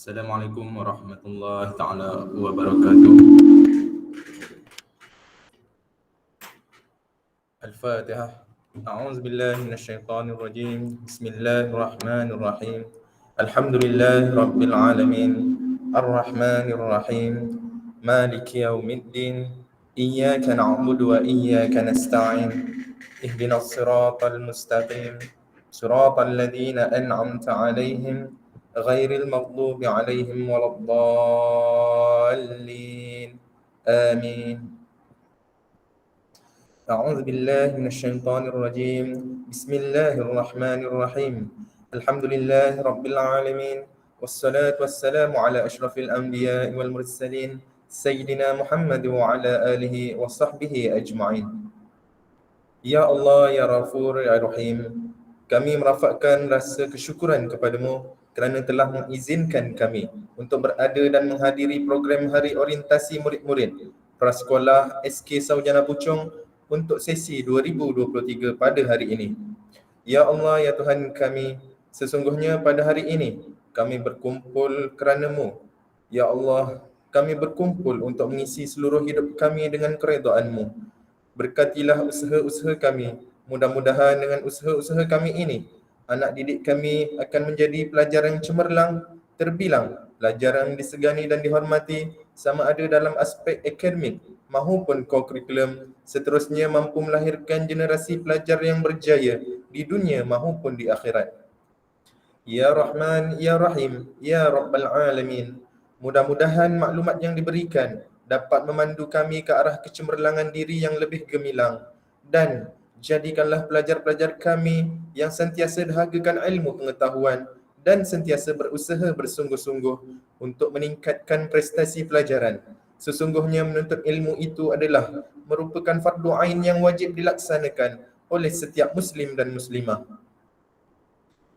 Assalamualaikum warahmatullahi taala wabarakatuh. Al-Fatihah. A'udzu billahi minasyaitonir rajim. Bismillahirrahmanirrahim. Alhamdulillahi rabbil alamin. Arrahmanir rahim. Maliki yaumiddin. Iyyaka na'budu wa iyyaka nasta'in. Ihdinas siratal mustaqim. Siratal ladzina an'amta 'alaihim ghairil maghdubi 'alaihim waladdallin. Amin. أعوذ بالله من الشيطان الرجيم. بسم الله الرحمن الرحيم. الحمد لله رب العالمين، والصلاة والسلام على أشرف الأنبياء والمرسلين سيدنا محمد وعلى آله وصحبه أجمعين. Ya Allah, Ya Ghafur, Ya Rahim, kami merafakkan rasa kesyukuran kepadamu kerana telah mengizinkan kami untuk berada dan menghadiri program Hari Orientasi Murid-Murid Prasekolah SK Sarjana Puchong untuk sesi 2023 pada hari ini. Ya Allah, Ya Tuhan kami, sesungguhnya pada hari ini kami berkumpul kerana-Mu. Ya Allah, kami berkumpul untuk mengisi seluruh hidup kami dengan keredaan-Mu. Berkatilah usaha-usaha kami. Mudah-mudahan dengan usaha-usaha kami ini, anak didik kami akan menjadi pelajar yang cemerlang, terbilang, pelajar yang disegani dan dihormati sama ada dalam aspek akademik maupun co-curriculum, seterusnya mampu melahirkan generasi pelajar yang berjaya di dunia maupun di akhirat. Ya Rahman, Ya Rahim, Ya Rabbal Alamin. Mudah-mudahan maklumat yang diberikan dapat memandu kami ke arah kecemerlangan diri yang lebih gemilang, dan jadikanlah pelajar-pelajar kami yang sentiasa dahagakan ilmu pengetahuan dan sentiasa berusaha bersungguh-sungguh untuk meningkatkan prestasi pelajaran. Sesungguhnya menuntut ilmu itu adalah merupakan fardu ain yang wajib dilaksanakan oleh setiap muslim dan muslimah.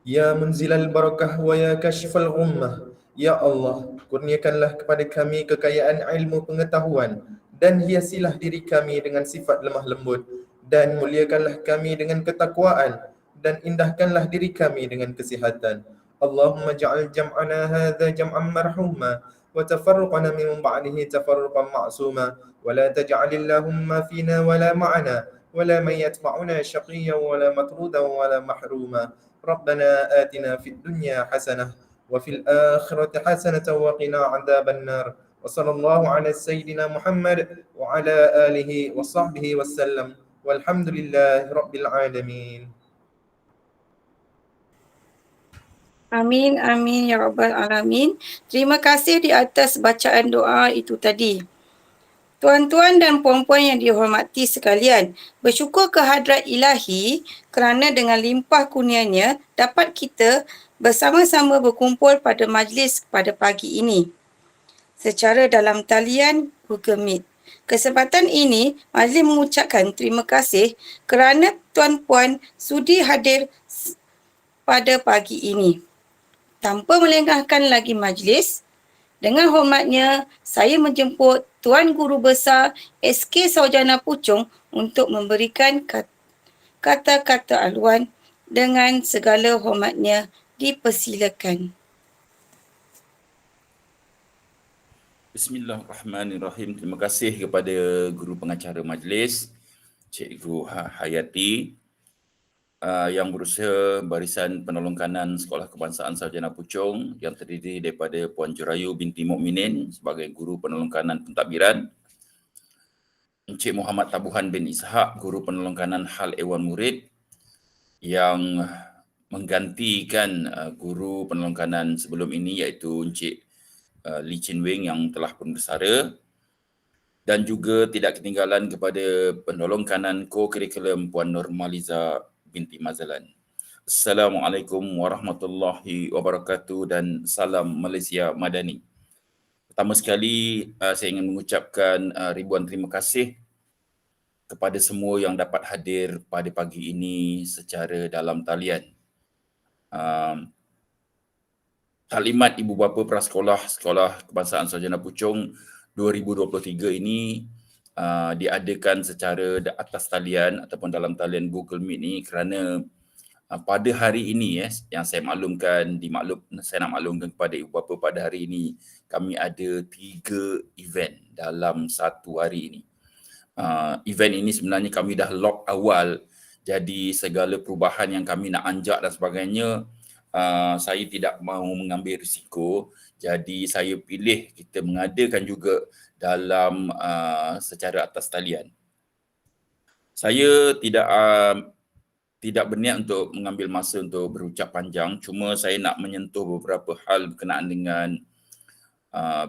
Ya munzilal barakah wa ya kashifal ghummah. Ya Allah, kurniakanlah kepada kami kekayaan ilmu pengetahuan dan hiasilah diri kami dengan sifat lemah lembut, dan muliakanlah kami dengan ketakwaan, dan indahkanlah diri kami dengan kesihatan. Allahumma ja'al jam'ana hadha jam'an marhuma wa tafarruqana min ba'dihi tafarruqan ma'suma wa la taj'alillahumma fina wa la ma'ana wa la man yatba'una shaqiyyan wa la matrudan wa la mahruma. ربنا آتنا في الدنيا حسنة وفي الآخرة حسنة وقنا عذاب النار وصلى الله على سيدنا محمد وعلى آله وصحبه وسلم والحمد لله رب العالمين. Amin, amin ya Rabbal Alamin. Terima kasih di atas bacaan doa itu tadi. Tuan-tuan dan puan-puan yang dihormati sekalian, bersyukur kehadrat Ilahi kerana dengan limpah kurnianya dapat kita bersama-sama berkumpul pada majlis pada pagi ini secara dalam talian Google Meet. Kesempatan ini, majlis mengucapkan terima kasih kerana tuan-puan sudi hadir pada pagi ini. Tanpa melengahkan lagi majlis, dengan hormatnya, saya menjemput Tuan Guru Besar SK Sarjana Puchong untuk memberikan kata-kata aluan. Dengan segala hormatnya, dipersilakan. Bismillahirrahmanirrahim. Terima kasih kepada guru pengacara majlis, Cikgu Hayati, yang berusaha Barisan Penolong Kanan Sekolah Kebangsaan Sarjana Puchong yang terdiri daripada Puan Jurayu binti Mukminin sebagai Guru Penolong Kanan Pentadbiran, Encik Muhammad Tabuhan bin Ishaq, Guru Penolong Kanan Hal Ehwal Murid yang menggantikan Guru Penolong Kanan sebelum ini iaitu Encik Lee Chin Wing yang telah pun bersara, dan juga tidak ketinggalan kepada Penolong Kanan Co-Curriculum Puan Normaliza binti Mazalan. Assalamualaikum warahmatullahi wabarakatuh dan salam Malaysia Madani. Pertama sekali saya ingin mengucapkan ribuan terima kasih kepada semua yang dapat hadir pada pagi ini secara dalam talian. Taklimat Ibu Bapa Prasekolah Sekolah Kebangsaan Sarjana Puchong 2023 ini diadakan secara atas talian ataupun dalam talian Google Meet ni kerana pada hari ini yang saya nak maklumkan kepada ibu bapa pada hari ini, kami ada 3 event dalam satu hari ini. Event ini sebenarnya kami dah lock awal, jadi segala perubahan yang kami nak anjak dan sebagainya, saya tidak mahu mengambil risiko, jadi saya pilih kita mengadakan juga dalam secara atas talian. Saya tidak berniat untuk mengambil masa untuk berucap panjang, cuma saya nak menyentuh beberapa hal berkenaan dengan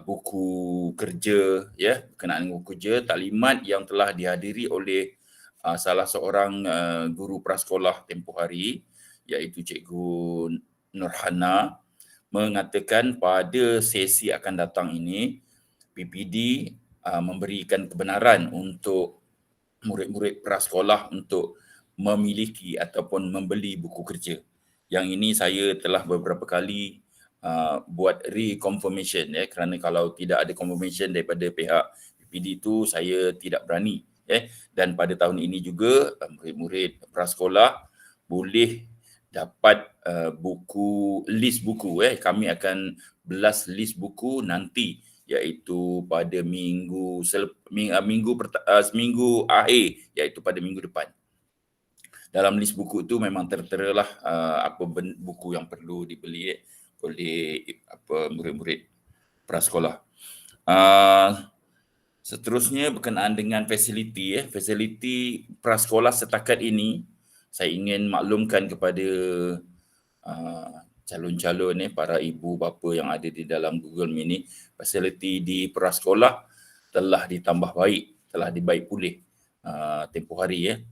buku kerja, berkenaan dengan buku kerja, taklimat yang telah dihadiri oleh salah seorang guru prasekolah tempoh hari, iaitu Cikgu Nurhana, mengatakan pada sesi akan datang ini PPD memberikan kebenaran untuk murid-murid prasekolah untuk memiliki ataupun membeli buku kerja. Yang ini saya telah beberapa kali buat reconfirmation, kerana kalau tidak ada confirmation daripada pihak PPD itu saya tidak berani. Dan pada tahun ini juga murid-murid prasekolah boleh dapat list buku. Kami akan belas list buku nanti, iaitu pada seminggu akhir, iaitu pada minggu depan. Dalam list buku itu memang terteralah apa buku yang perlu dibeli oleh murid-murid prasekolah. Seterusnya berkenaan dengan fasiliti. Fasiliti prasekolah setakat ini, saya ingin maklumkan kepada calon-calon para ibu bapa yang ada di dalam Google Meet ini, fasiliti di prasekolah telah ditambah baik, telah dibaik pulih tempoh hari.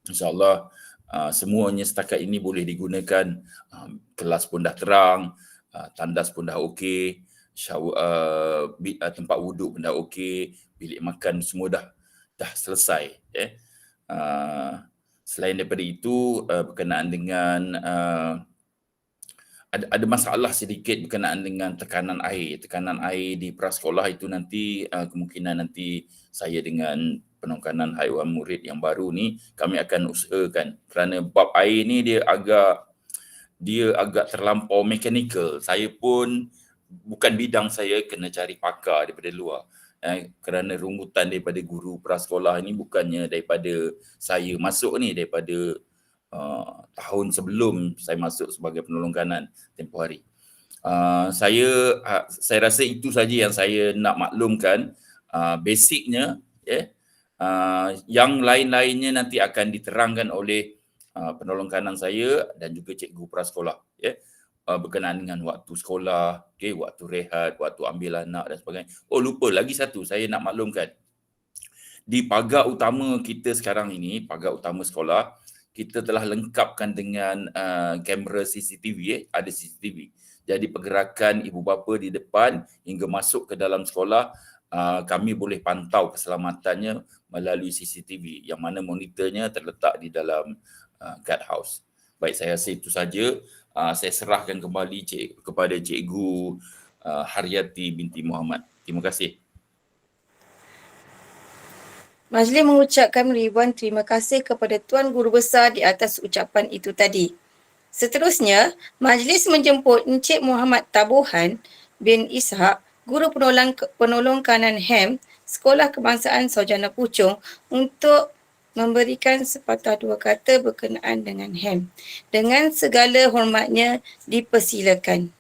InsyaAllah semuanya setakat ini boleh digunakan. Kelas pun dah terang, tandas pun dah okey, tempat wuduk pun dah okey, bilik makan semua dah selesai. Selain daripada itu, berkenaan dengan ada masalah sedikit berkenaan dengan tekanan air. Tekanan air di prasekolah itu nanti kemungkinan nanti saya dengan penongkanan haiwan murid yang baru ni kami akan usahakan, kerana bab air ni dia agak terlampau mechanical. Saya pun bukan bidang saya, kena cari pakar daripada luar. Kerana rungutan daripada guru prasekolah ni bukannya daripada saya masuk ni, daripada tahun sebelum saya masuk sebagai penolong kanan tempoh hari. Saya rasa itu saja yang saya nak maklumkan basicnya. Yang lain-lainnya nanti akan diterangkan oleh penolong kanan saya dan juga cikgu prasekolah, berkenaan dengan waktu sekolah, waktu rehat, waktu ambil anak dan sebagainya. Oh, lupa lagi satu saya nak maklumkan. Di pagar utama kita sekarang ini, pagar utama sekolah, kita telah lengkapkan dengan kamera CCTV, ada CCTV. Jadi pergerakan ibu bapa di depan hingga masuk ke dalam sekolah, kami boleh pantau keselamatannya melalui CCTV yang mana monitornya terletak di dalam guard house. Baik, saya rasa itu saja. Saya serahkan kembali kepada Cikgu Haryati binti Muhammad. Terima kasih. Majlis mengucapkan ribuan terima kasih kepada Tuan Guru Besar di atas ucapan itu tadi. Seterusnya, majlis menjemput Encik Muhammad Tabuhan bin Ishak, Guru Penolong Kanan HEM, Sekolah Kebangsaan Sarjana Puchong, untuk memberikan sepatah dua kata berkenaan dengan HEM. Dengan segala hormatnya, dipersilakan.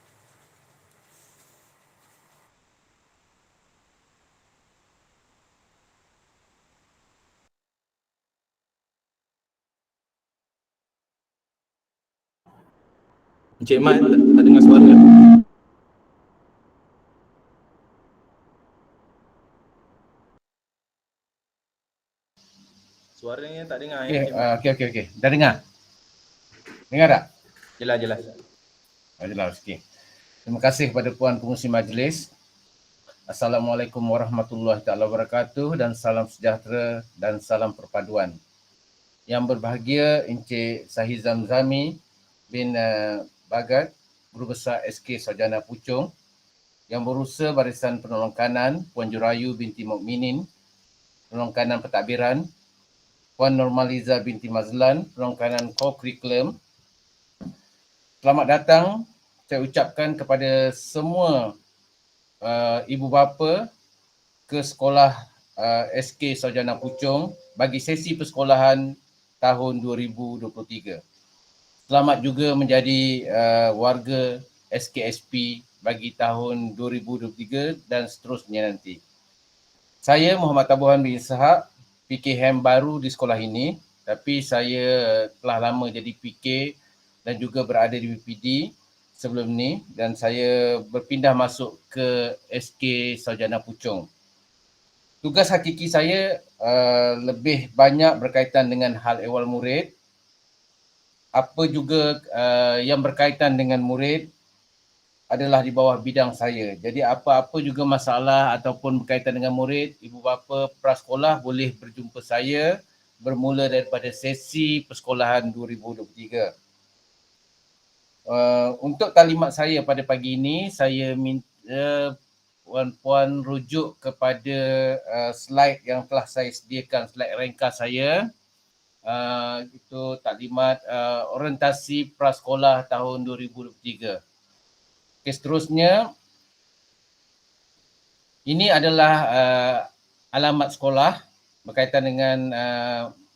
Encik Mat, tak dengar suara. Suaranya tak dengar. Okey. Dah dengar? Dengar tak? Jelas. Jelas, okey. Terima kasih kepada puan pengurusi majlis. Assalamualaikum warahmatullahi taala wabarakatuh dan salam sejahtera dan salam perpaduan. Yang berbahagia Encik Sahizam Zami bin Bagat, Guru Besar SK Sarjana Puchong, Yang Berusaha Barisan Penolong Kanan Puan Jurayu binti Mukminin, Penolong Kanan Pentadbiran, Puan Normaliza binti Mazlan, Penolong Kanan Co-Curriculum, selamat datang saya ucapkan kepada semua ibu bapa ke sekolah SK Sarjana Puchong bagi sesi persekolahan tahun 2023. Selamat juga menjadi warga SKSP bagi tahun 2023 dan seterusnya nanti. Saya Muhammad Tabuhan bin Ishaq, PKM baru di sekolah ini, tapi saya telah lama jadi PK dan juga berada di BPD sebelum ni, dan saya berpindah masuk ke SK Sarjana Puchong. Tugas hakiki saya lebih banyak berkaitan dengan hal ehwal murid, apa juga yang berkaitan dengan murid adalah di bawah bidang saya. Jadi apa-apa juga masalah ataupun berkaitan dengan murid, ibu bapa prasekolah boleh berjumpa saya bermula daripada sesi persekolahan 2023. Untuk talimat saya pada pagi ini, saya minta puan-puan rujuk kepada slide yang telah saya sediakan, slide ringkas saya. Itu taklimat orientasi prasekolah tahun 2023. Okay, seterusnya, ini adalah alamat sekolah berkaitan dengan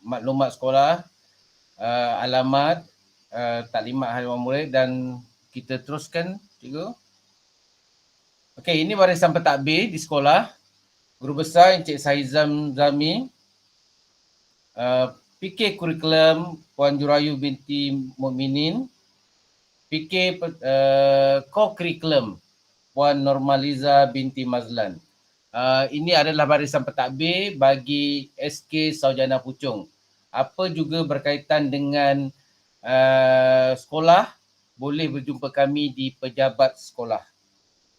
maklumat sekolah, alamat, taklimat harian murid, dan kita teruskan, cikgu. Okey, ini barisan pentadbir di sekolah. Guru besar Encik Sahizam Zami, PK Kurikulum Puan Jurayu binti Mukminin, PK Co-Curriculum Puan Normaliza binti Mazlan. Ini adalah barisan pentadbir bagi SK Sarjana Puchong. Apa juga berkaitan dengan sekolah, boleh berjumpa kami di pejabat sekolah.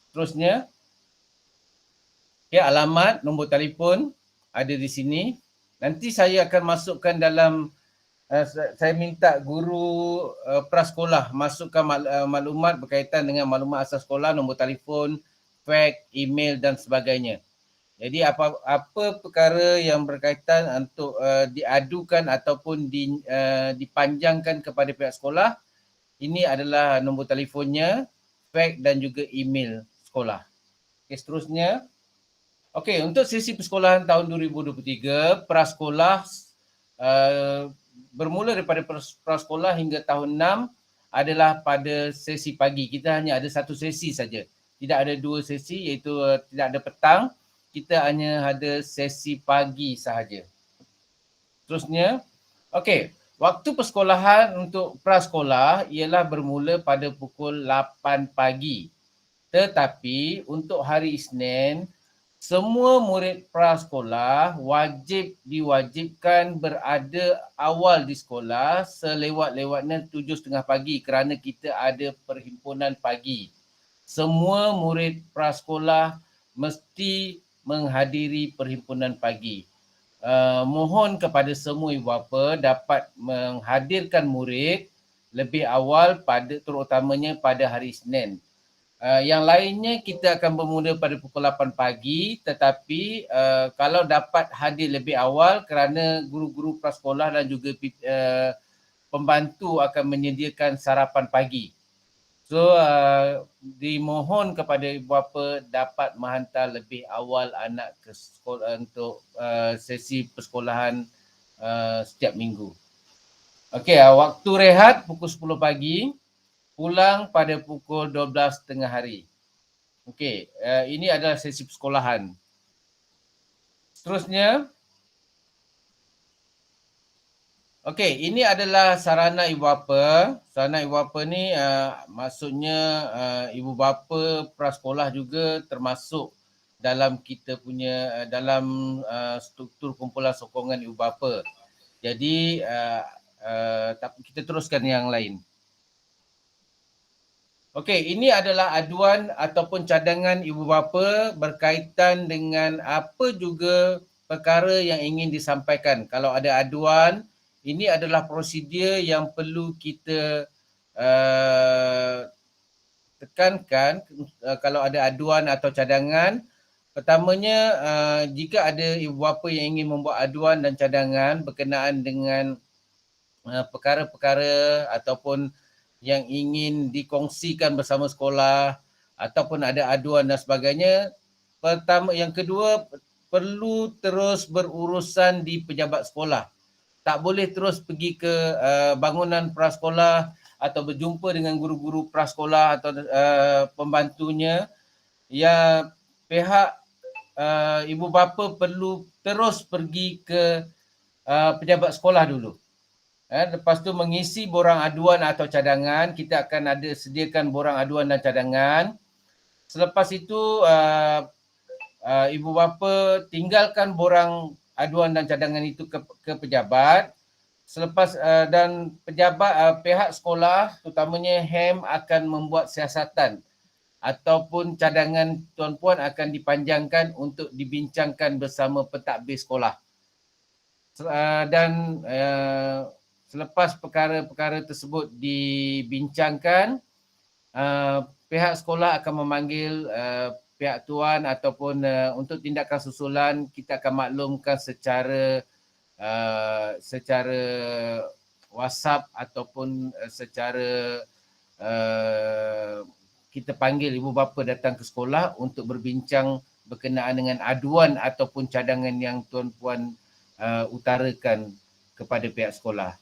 Terusnya, alamat, nombor telefon ada di sini. Nanti saya akan masukkan dalam, saya minta guru prasekolah masukkan maklumat berkaitan dengan maklumat asas sekolah, nombor telefon, fax, email dan sebagainya. Jadi apa perkara yang berkaitan untuk diadukan ataupun dipanjangkan kepada pihak sekolah, ini adalah nombor telefonnya, fax dan juga email sekolah. Okay, seterusnya. Okey, untuk sesi persekolahan tahun 2023, prasekolah bermula daripada prasekolah hingga tahun 6 adalah pada sesi pagi. Kita hanya ada satu sesi saja. Tidak ada dua sesi, iaitu tidak ada petang. Kita hanya ada sesi pagi sahaja. Terusnya, okey, waktu persekolahan untuk prasekolah ialah bermula pada pukul 8 pagi. Tetapi untuk hari Isnin, semua murid prasekolah diwajibkan berada awal di sekolah selewat-lewatnya 7.30 pagi kerana kita ada perhimpunan pagi. Semua murid prasekolah mesti menghadiri perhimpunan pagi. Mohon kepada semua ibu bapa dapat menghadirkan murid lebih awal terutamanya pada hari Isnin. Yang lainnya kita akan bermula pada pukul 8 pagi, tetapi kalau dapat hadir lebih awal kerana guru-guru prasekolah dan juga pembantu akan menyediakan sarapan pagi. So dimohon kepada ibu bapa dapat menghantar lebih awal anak ke sekolah untuk sesi persekolahan setiap minggu. Okey, waktu rehat pukul 10 pagi. Pulang pada pukul 12 tengah hari. Okey, ini adalah sesi persekolahan. Seterusnya, okey, ini adalah sarana ibu bapa. Sarana ibu bapa ni maksudnya ibu bapa prasekolah juga termasuk dalam kita punya dalam struktur kumpulan sokongan ibu bapa. Jadi kita teruskan yang lain. Okey, ini adalah aduan ataupun cadangan ibu bapa berkaitan dengan apa juga perkara yang ingin disampaikan. Kalau ada aduan, ini adalah prosedur yang perlu kita tekankan kalau ada aduan atau cadangan. Pertamanya, jika ada ibu bapa yang ingin membuat aduan dan cadangan berkenaan dengan perkara-perkara ataupun yang ingin dikongsikan bersama sekolah ataupun ada aduan dan sebagainya, yang kedua perlu terus berurusan di pejabat sekolah. Tak boleh terus pergi ke bangunan prasekolah atau berjumpa dengan guru-guru prasekolah atau pembantunya. Ya, pihak ibu bapa perlu terus pergi ke pejabat sekolah dulu. Lepas tu mengisi borang aduan atau cadangan, kita akan ada sediakan borang aduan dan cadangan. Selepas itu ibu bapa tinggalkan borang aduan dan cadangan itu ke pejabat. Selepas dan pejabat pihak sekolah terutamanya HEM akan membuat siasatan ataupun cadangan tuan-puan akan dipanjangkan untuk dibincangkan bersama pentadbir sekolah. Dan selepas perkara-perkara tersebut dibincangkan, pihak sekolah akan memanggil pihak tuan ataupun untuk tindakan susulan kita akan maklumkan secara WhatsApp ataupun secara kita panggil ibu bapa datang ke sekolah untuk berbincang berkenaan dengan aduan ataupun cadangan yang tuan-puan utarakan kepada pihak sekolah.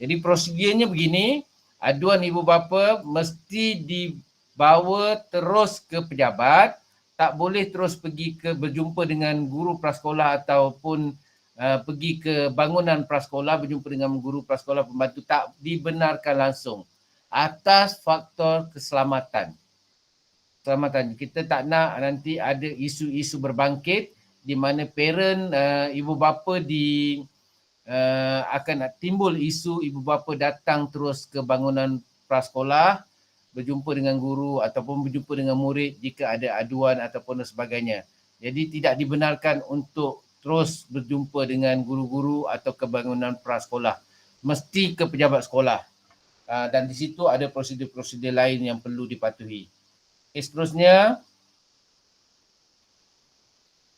Jadi prosedurnya begini, aduan ibu bapa mesti dibawa terus ke pejabat, tak boleh terus pergi ke berjumpa dengan guru prasekolah ataupun pergi ke bangunan prasekolah berjumpa dengan guru prasekolah pembantu, tak dibenarkan langsung atas faktor keselamatan. Kita tak nak nanti ada isu-isu berbangkit di mana parent ibu bapa akan timbul isu ibu bapa datang terus ke bangunan prasekolah berjumpa dengan guru ataupun berjumpa dengan murid jika ada aduan ataupun sebagainya. Jadi tidak dibenarkan untuk terus berjumpa dengan guru-guru atau ke bangunan prasekolah. Mesti ke pejabat sekolah. Dan di situ ada prosedur-prosedur lain yang perlu dipatuhi. Seterusnya.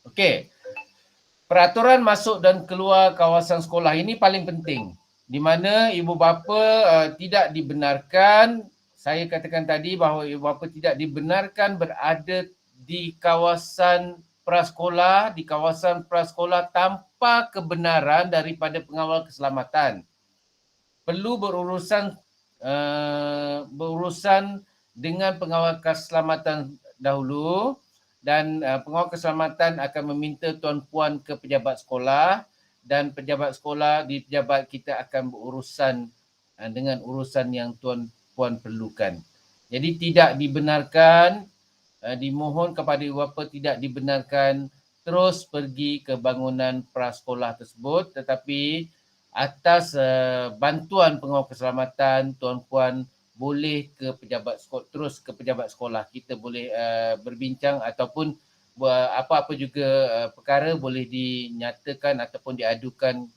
Okey. Peraturan masuk dan keluar kawasan sekolah ini paling penting. Di mana ibu bapa tidak dibenarkan, saya katakan tadi bahawa ibu bapa tidak dibenarkan berada di kawasan prasekolah, tanpa kebenaran daripada pengawal keselamatan. Perlu berurusan dengan pengawal keselamatan dahulu. Dan pengawal keselamatan akan meminta tuan-puan ke pejabat sekolah dan pejabat sekolah di pejabat kita akan berurusan dengan urusan yang tuan-puan perlukan. Jadi tidak dibenarkan, dimohon kepada ibu bapa tidak dibenarkan terus pergi ke bangunan prasekolah tersebut, tetapi atas bantuan pengawal keselamatan, tuan-puan boleh ke pejabat sekolah, terus ke pejabat sekolah. Kita boleh berbincang ataupun apa-apa juga perkara boleh dinyatakan ataupun diadukan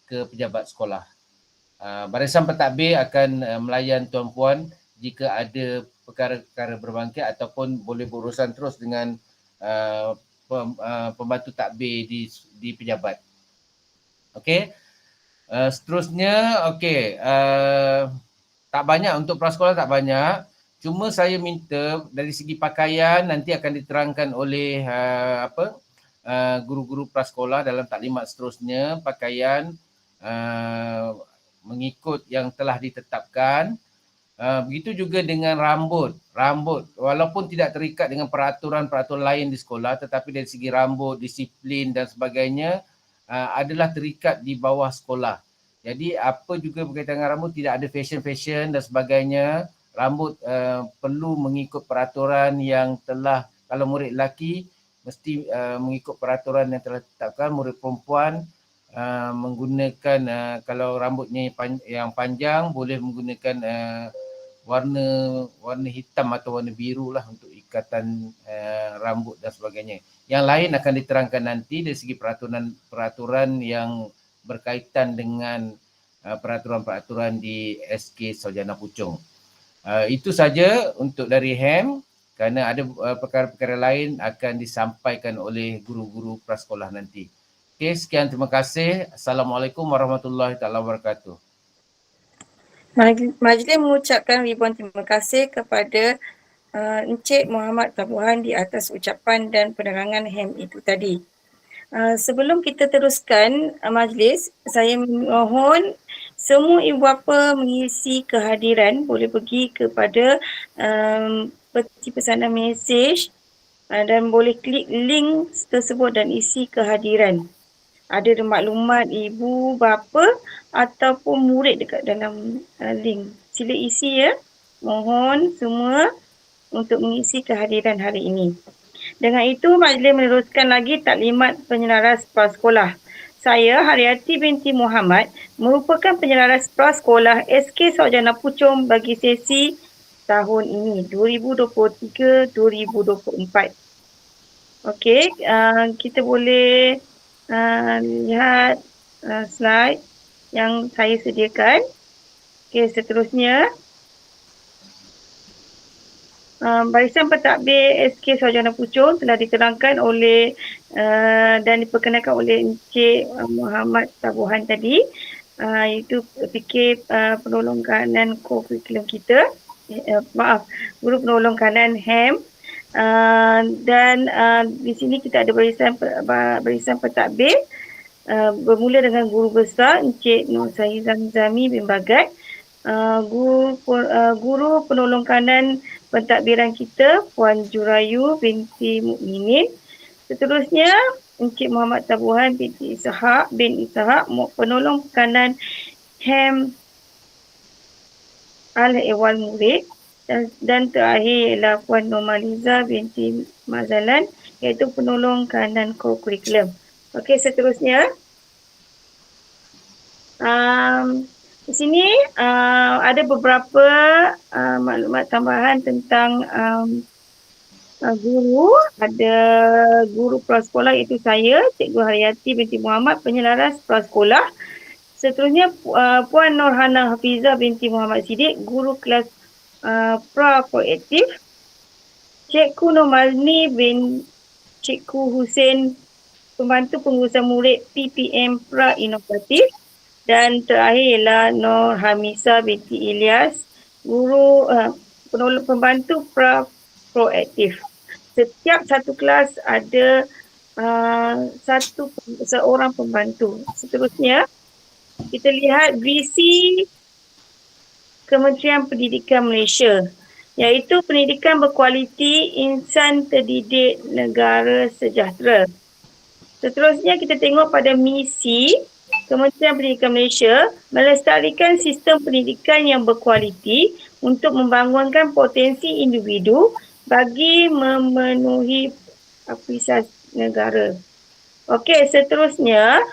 ke pejabat sekolah. Barisan pentadbir akan melayan tuan-puan jika ada perkara-perkara berbangkit ataupun boleh berurusan terus dengan pembantu tadbir di pejabat. Okey. Seterusnya, okey. Tak banyak untuk prasekolah, tak banyak. Cuma saya minta dari segi pakaian nanti akan diterangkan oleh guru-guru prasekolah dalam taklimat seterusnya. Pakaian mengikut yang telah ditetapkan. Begitu juga dengan rambut. Rambut walaupun tidak terikat dengan peraturan-peraturan lain di sekolah, tetapi dari segi rambut, disiplin dan sebagainya adalah terikat di bawah sekolah. Jadi apa juga berkaitan dengan rambut, tidak ada fashion-fashion dan sebagainya. Rambut perlu mengikut peraturan yang telah, kalau murid lelaki mesti mengikut peraturan yang telah ditetapkan. Murid perempuan menggunakan, kalau rambutnya yang panjang boleh menggunakan warna hitam atau warna biru lah untuk ikatan rambut dan sebagainya. Yang lain akan diterangkan nanti dari segi peraturan yang berkaitan dengan peraturan-peraturan di SK Sarjana Puchong. Itu saja untuk dari HEM, kerana ada perkara-perkara lain akan disampaikan oleh guru-guru prasekolah nanti. Okey, sekian, terima kasih. Assalamualaikum warahmatullahi wabarakatuh. Majlis mengucapkan ribuan terima kasih kepada Encik Muhammad Tabuhan di atas ucapan dan penerangan HEM itu tadi. Sebelum kita teruskan majlis, saya mohon semua ibu bapa mengisi kehadiran boleh pergi kepada peti pesanan mesej dan boleh klik link tersebut dan isi kehadiran. Ada maklumat ibu bapa ataupun murid dekat dalam link. Sila isi ya. Mohon semua untuk mengisi kehadiran hari ini. Dengan itu, majlis meneruskan lagi taklimat penyelaras prasekolah. Saya, Haryati binti Muhammad, merupakan penyelaras prasekolah SK Sarjana Puchong bagi sesi tahun ini, 2023-2024. Okey, kita boleh lihat slide yang saya sediakan. Okey, seterusnya. Barisan pentadbir SK Sarjana Puchong telah diterangkan oleh dan diperkenalkan oleh Encik Muhammad Tabuhan tadi, iaitu fikir penolong kanan kurikulum kita, guru penolong kanan HEM. Dan di sini kita ada barisan pentadbir bermula dengan guru besar Encik Nur Sahih Zamzami bin Bagat, guru penolong kanan pentadbiran kita Puan Jurayu binti Mukminin. Seterusnya Encik Muhammad Tabuhan bin Ishaq, penolong kanan HEM Al-Ehwal Murid. Dan terakhir ialah Puan Normaliza binti Mazalan, iaitu penolong kanan kurikulum. Okey, seterusnya. Di sini ada beberapa maklumat tambahan tentang guru. Ada guru prasekolah iaitu saya, Cikgu Haryati binti Muhammad, penyelaras prasekolah. Seterusnya Puan Norhana Hafizah binti Muhammad Siddiq, guru kelas pra-proaktif. Cikgu Nomalni bin Cikgu Hussein, pembantu pengurusan murid PPM pra-inovatif. Dan terakhir ialah Nur Hamisa binti Ilyas, guru pembantu proaktif. Setiap satu kelas ada seorang pembantu. Seterusnya, kita lihat visi Kementerian Pendidikan Malaysia, iaitu pendidikan berkualiti, insan terdidik, negara sejahtera. Seterusnya kita tengok pada misi Kementerian Pendidikan Malaysia, melestarikan sistem pendidikan yang berkualiti untuk membangunkan potensi individu bagi memenuhi apresiasi negara. Okey, seterusnya.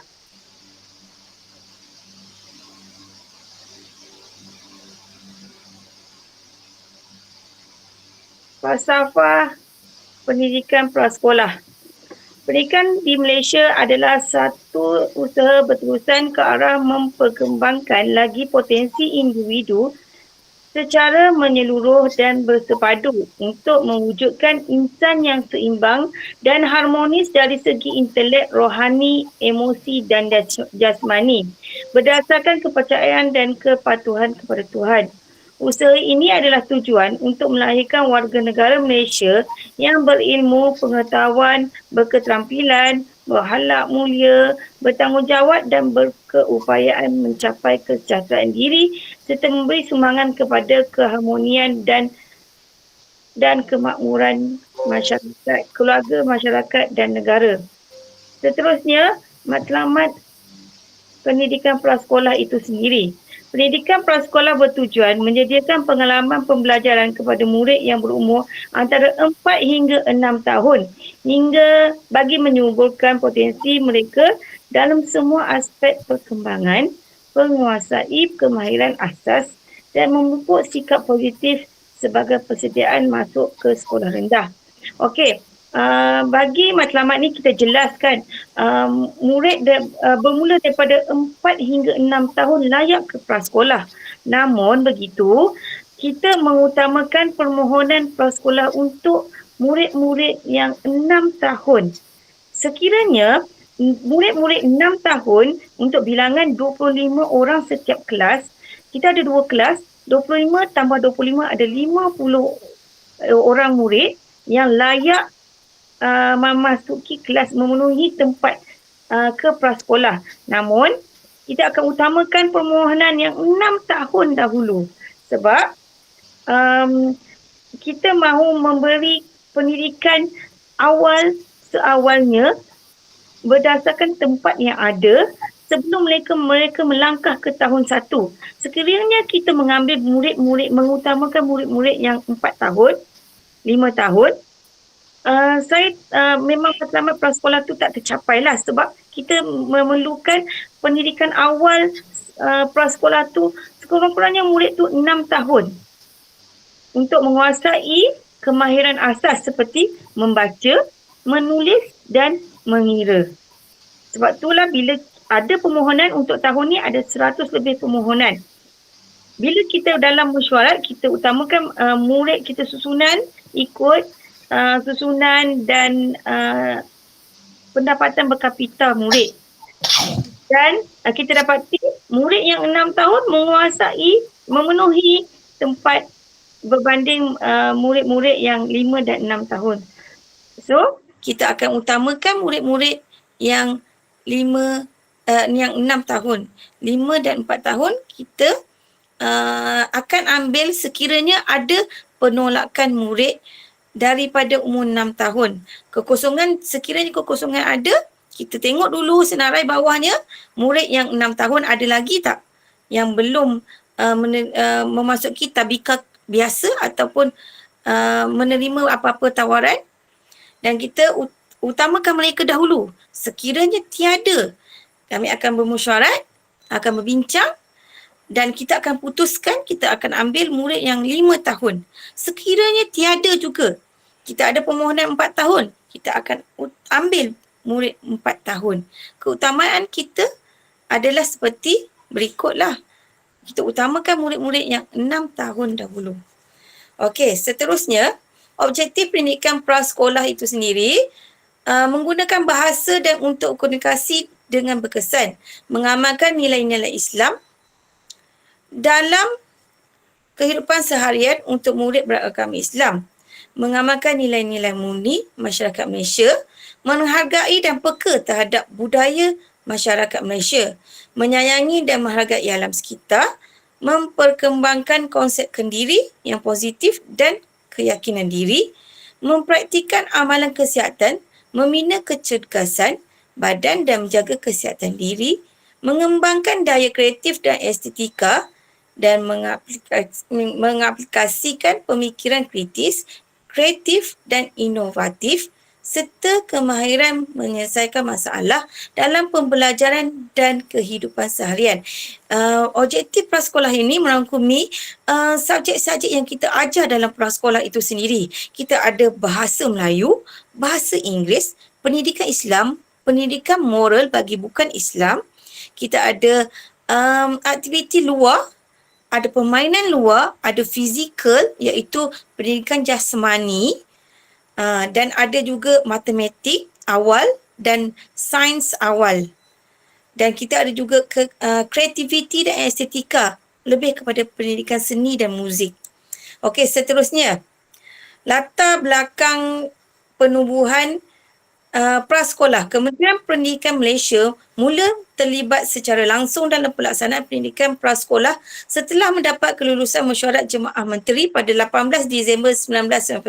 Falsafah pendidikan prasekolah. Pendidikan di Malaysia adalah satu usaha berterusan ke arah memperkembangkan lagi potensi individu secara menyeluruh dan bersepadu untuk mewujudkan insan yang seimbang dan harmonis dari segi intelek, rohani, emosi dan jasmani berdasarkan kepercayaan dan kepatuhan kepada Tuhan. Usaha ini adalah tujuan untuk melahirkan warga negara Malaysia yang berilmu, pengetahuan, berketerampilan, berakhlak mulia, bertanggungjawab dan berkeupayaan mencapai kesejahteraan diri serta memberi sumbangan kepada keharmonian dan kemakmuran masyarakat, keluarga, masyarakat dan negara. Seterusnya, matlamat pendidikan prasekolah itu sendiri. Pendidikan prasekolah bertujuan menyediakan pengalaman pembelajaran kepada murid yang berumur antara 4 hingga 6 tahun hingga bagi menyuburkan potensi mereka dalam semua aspek perkembangan, menguasai kemahiran asas dan memupuk sikap positif sebagai persediaan masuk ke sekolah rendah. Okey. Bagi matlamat ni kita jelaskan murid bermula daripada 4 hingga 6 tahun layak ke prasekolah. Namun begitu, kita mengutamakan permohonan prasekolah untuk murid-murid yang 6 tahun. Sekiranya murid-murid 6 tahun untuk bilangan 25 orang setiap kelas, kita ada 2 kelas, 25 tambah 25 ada 50 orang murid yang layak memasuki kelas, memenuhi tempat ke prasekolah. Namun, kita akan utamakan permohonan yang 6 tahun dahulu. Sebab kita mahu memberi pendidikan awal seawalnya berdasarkan tempat yang ada sebelum mereka melangkah ke tahun 1. Sekiranya kita mengambil murid-murid, mengutamakan murid-murid yang 4 tahun, 5 tahun, memang matlamat prasekolah tu tak tercapai lah, sebab kita memerlukan pendidikan awal prasekolah tu sekurang-kurangnya murid tu 6 tahun untuk menguasai kemahiran asas seperti membaca, menulis dan mengira. Sebab itulah bila ada permohonan untuk tahun ni ada 100 lebih permohonan. Bila kita dalam mesyuarat, kita utamakan murid kita susunan ikut susunan dan pendapatan berkapita murid. Dan kita dapati murid yang 6 tahun memenuhi tempat berbanding murid-murid yang 5 dan 6 tahun. So, kita akan utamakan murid-murid yang 6 tahun. 5 dan 4 tahun kita akan ambil sekiranya ada penolakan murid daripada umur 6 tahun. Sekiranya kekosongan ada, kita tengok dulu senarai bawahnya, murid yang 6 tahun ada lagi tak yang belum memasuki tabika biasa ataupun menerima apa-apa tawaran, dan kita utamakan mereka dahulu. Sekiranya tiada, kami akan bermusyawarat, akan berbincang dan kita akan putuskan kita akan ambil murid yang 5 tahun. Sekiranya tiada juga, kita ada permohonan 4 tahun, kita akan ambil murid 4 tahun. Keutamaan kita adalah seperti berikutlah. Kita utamakan murid-murid yang 6 tahun dahulu. Okey, seterusnya, objektif pendidikan prasekolah itu sendiri menggunakan bahasa dan untuk komunikasi dengan berkesan, mengamalkan nilai-nilai Islam dalam kehidupan seharian untuk murid beragama Islam, mengamalkan nilai-nilai murni masyarakat Malaysia, menghargai dan peka terhadap budaya masyarakat Malaysia, menyayangi dan menghargai alam sekitar, memperkembangkan konsep kendiri yang positif dan keyakinan diri, mempraktikkan amalan kesihatan, membina kecergasan badan dan menjaga kesihatan diri, mengembangkan daya kreatif dan estetika dan mengaplikasikan pemikiran kritis, kreatif dan inovatif serta kemahiran menyelesaikan masalah dalam pembelajaran dan kehidupan seharian. Objektif prasekolah ini merangkumi subjek-subjek yang kita ajar dalam prasekolah itu sendiri. Kita ada bahasa Melayu, bahasa Inggeris, pendidikan Islam, pendidikan moral bagi bukan Islam. Kita ada aktiviti luar, ada permainan luar, ada fizikal iaitu pendidikan jasmani, dan ada juga matematik awal dan sains awal. Dan kita ada juga kreativiti dan estetika, lebih kepada pendidikan seni dan muzik. Okey, seterusnya, latar belakang penubuhan prasekolah. Kementerian Pendidikan Malaysia mula terlibat secara langsung dalam pelaksanaan pendidikan prasekolah setelah mendapat kelulusan mesyuarat Jemaah Menteri pada 18 Disember 1991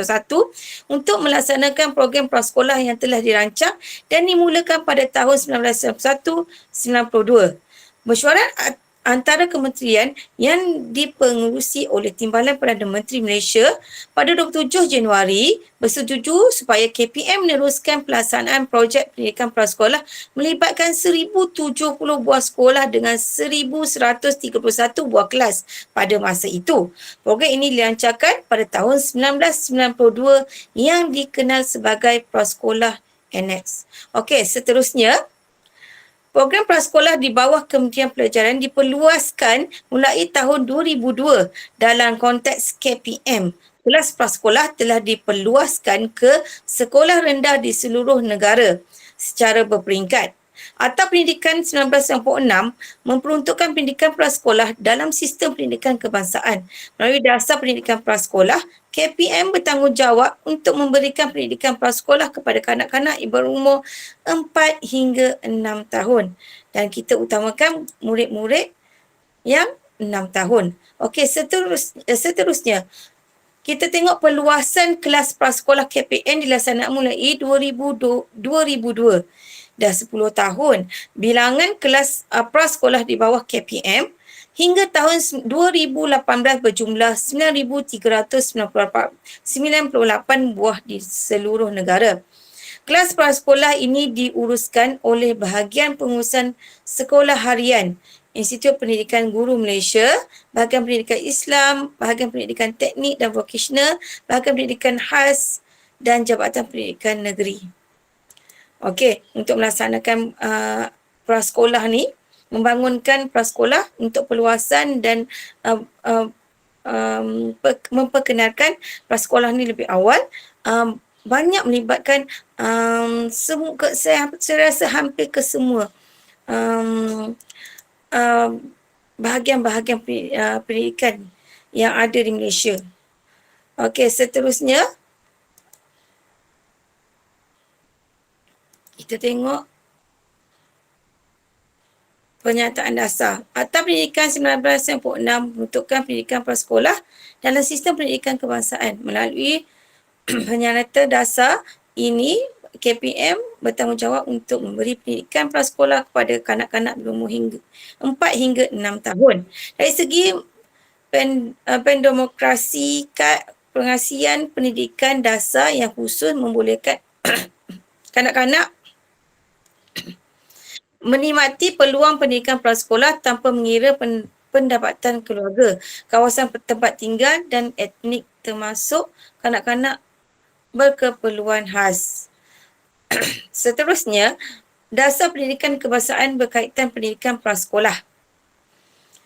untuk melaksanakan program prasekolah yang telah dirancang dan dimulakan pada tahun 1991-92. Mesyuarat antara kementerian yang dipengerusi oleh Timbalan Perdana Menteri Malaysia pada 27 Januari bersetuju supaya KPM meneruskan pelaksanaan projek pendidikan prasekolah melibatkan 1,070 buah sekolah dengan 1,131 buah kelas pada masa itu. Program ini dilancarkan pada tahun 1992 yang dikenal sebagai Prasekolah Annex. Okey, seterusnya, program prasekolah di bawah Kementerian Pelajaran diperluaskan mulai tahun 2002 dalam konteks KPM. Kelas prasekolah telah diperluaskan ke sekolah rendah di seluruh negara secara berperingkat. Akta Pendidikan 1996 memperuntukkan pendidikan prasekolah dalam sistem pendidikan kebangsaan. Melalui Dasar Pendidikan Prasekolah, KPM bertanggungjawab untuk memberikan pendidikan prasekolah kepada kanak-kanak yang berumur 4 hingga 6 tahun. Dan kita utamakan murid-murid yang 6 tahun. Okey, seterusnya kita tengok perluasan kelas prasekolah KPM dilaksanakan mulai 2002. Dah 10 tahun. Bilangan kelas prasekolah di bawah KPM hingga tahun 2018 berjumlah 9,398 buah di seluruh negara. Kelas prasekolah ini diuruskan oleh bahagian pengurusan sekolah harian, Institut Pendidikan Guru Malaysia, bahagian pendidikan Islam, bahagian pendidikan teknik dan vokasional, bahagian pendidikan khas dan Jabatan Pendidikan Negeri. Okey, untuk melaksanakan prasekolah ni, membangunkan prasekolah untuk perluasan dan memperkenalkan prasekolah ni lebih awal, banyak melibatkan saya rasa hampir ke semua bahagian-bahagian pendidikan yang ada di Malaysia. Okey, seterusnya kita tengok pernyataan dasar. Akta Pendidikan 1996 menentukan pendidikan prasekolah dalam sistem pendidikan kebangsaan. Melalui pernyataan dasar ini, KPM bertanggungjawab untuk memberi pendidikan prasekolah kepada kanak-kanak berumur 4 hingga 6 tahun. Dari segi pendemokrasi, pengasihan pendidikan dasar yang khusus membolehkan kanak-kanak menikmati peluang pendidikan prasekolah tanpa mengira pendapatan keluarga, kawasan tempat tinggal dan etnik, termasuk kanak-kanak berkeperluan khas. Seterusnya, Dasar Pendidikan Kebangsaan berkaitan pendidikan prasekolah.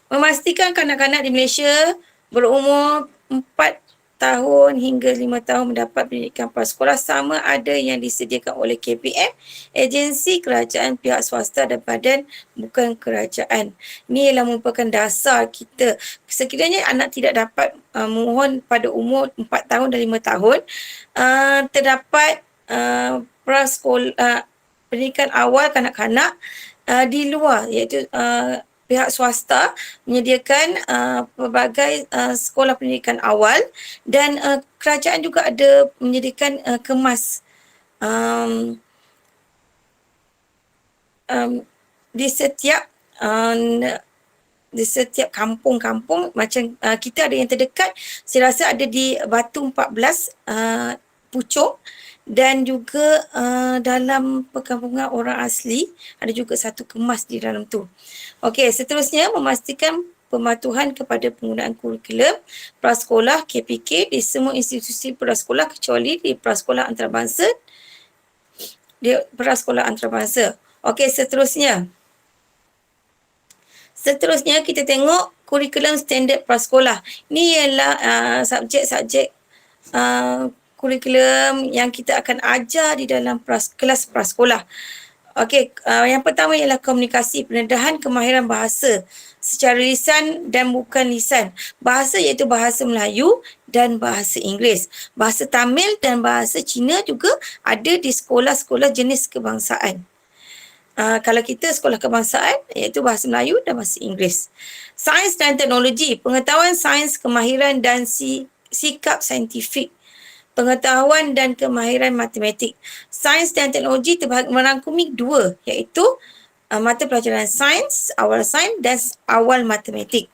Memastikan kanak-kanak di Malaysia berumur 4 tahun hingga 5 tahun mendapat pendidikan prasekolah sama ada yang disediakan oleh KPM, agensi kerajaan, pihak swasta dan badan bukan kerajaan. Ini ialah merupakan dasar kita. Sekiranya anak tidak dapat mohon pada umur 4 tahun dan 5 tahun, terdapat prasekolah pendidikan awal kanak-kanak di luar, iaitu pihak swasta menyediakan pelbagai sekolah pendidikan awal dan kerajaan juga ada menyediakan kemas di setiap kampung-kampung. Macam kita ada yang terdekat, saya rasa ada di Batu 14, Puchong, dan juga dalam perkampungan orang asli ada juga satu kemas di dalam tu. Okey, seterusnya memastikan pematuhan kepada penggunaan kurikulum prasekolah KPK di semua institusi prasekolah kecuali di prasekolah antarabangsa. Okey, seterusnya kita tengok kurikulum standard prasekolah. Ini ialah subjek-subjek kurikulum yang kita akan ajar di dalam kelas prasekolah. Okey, yang pertama ialah komunikasi, pendedahan kemahiran bahasa secara lisan dan bukan lisan. Bahasa iaitu bahasa Melayu dan bahasa Inggeris. Bahasa Tamil dan bahasa Cina juga ada di sekolah-sekolah jenis kebangsaan. Kalau kita sekolah kebangsaan iaitu bahasa Melayu dan bahasa Inggeris. Sains dan teknologi, pengetahuan sains, kemahiran dan sikap saintifik. Pengetahuan dan kemahiran matematik. Sains dan teknologi merangkumi 2, iaitu mata pelajaran sains, awal sains dan awal matematik.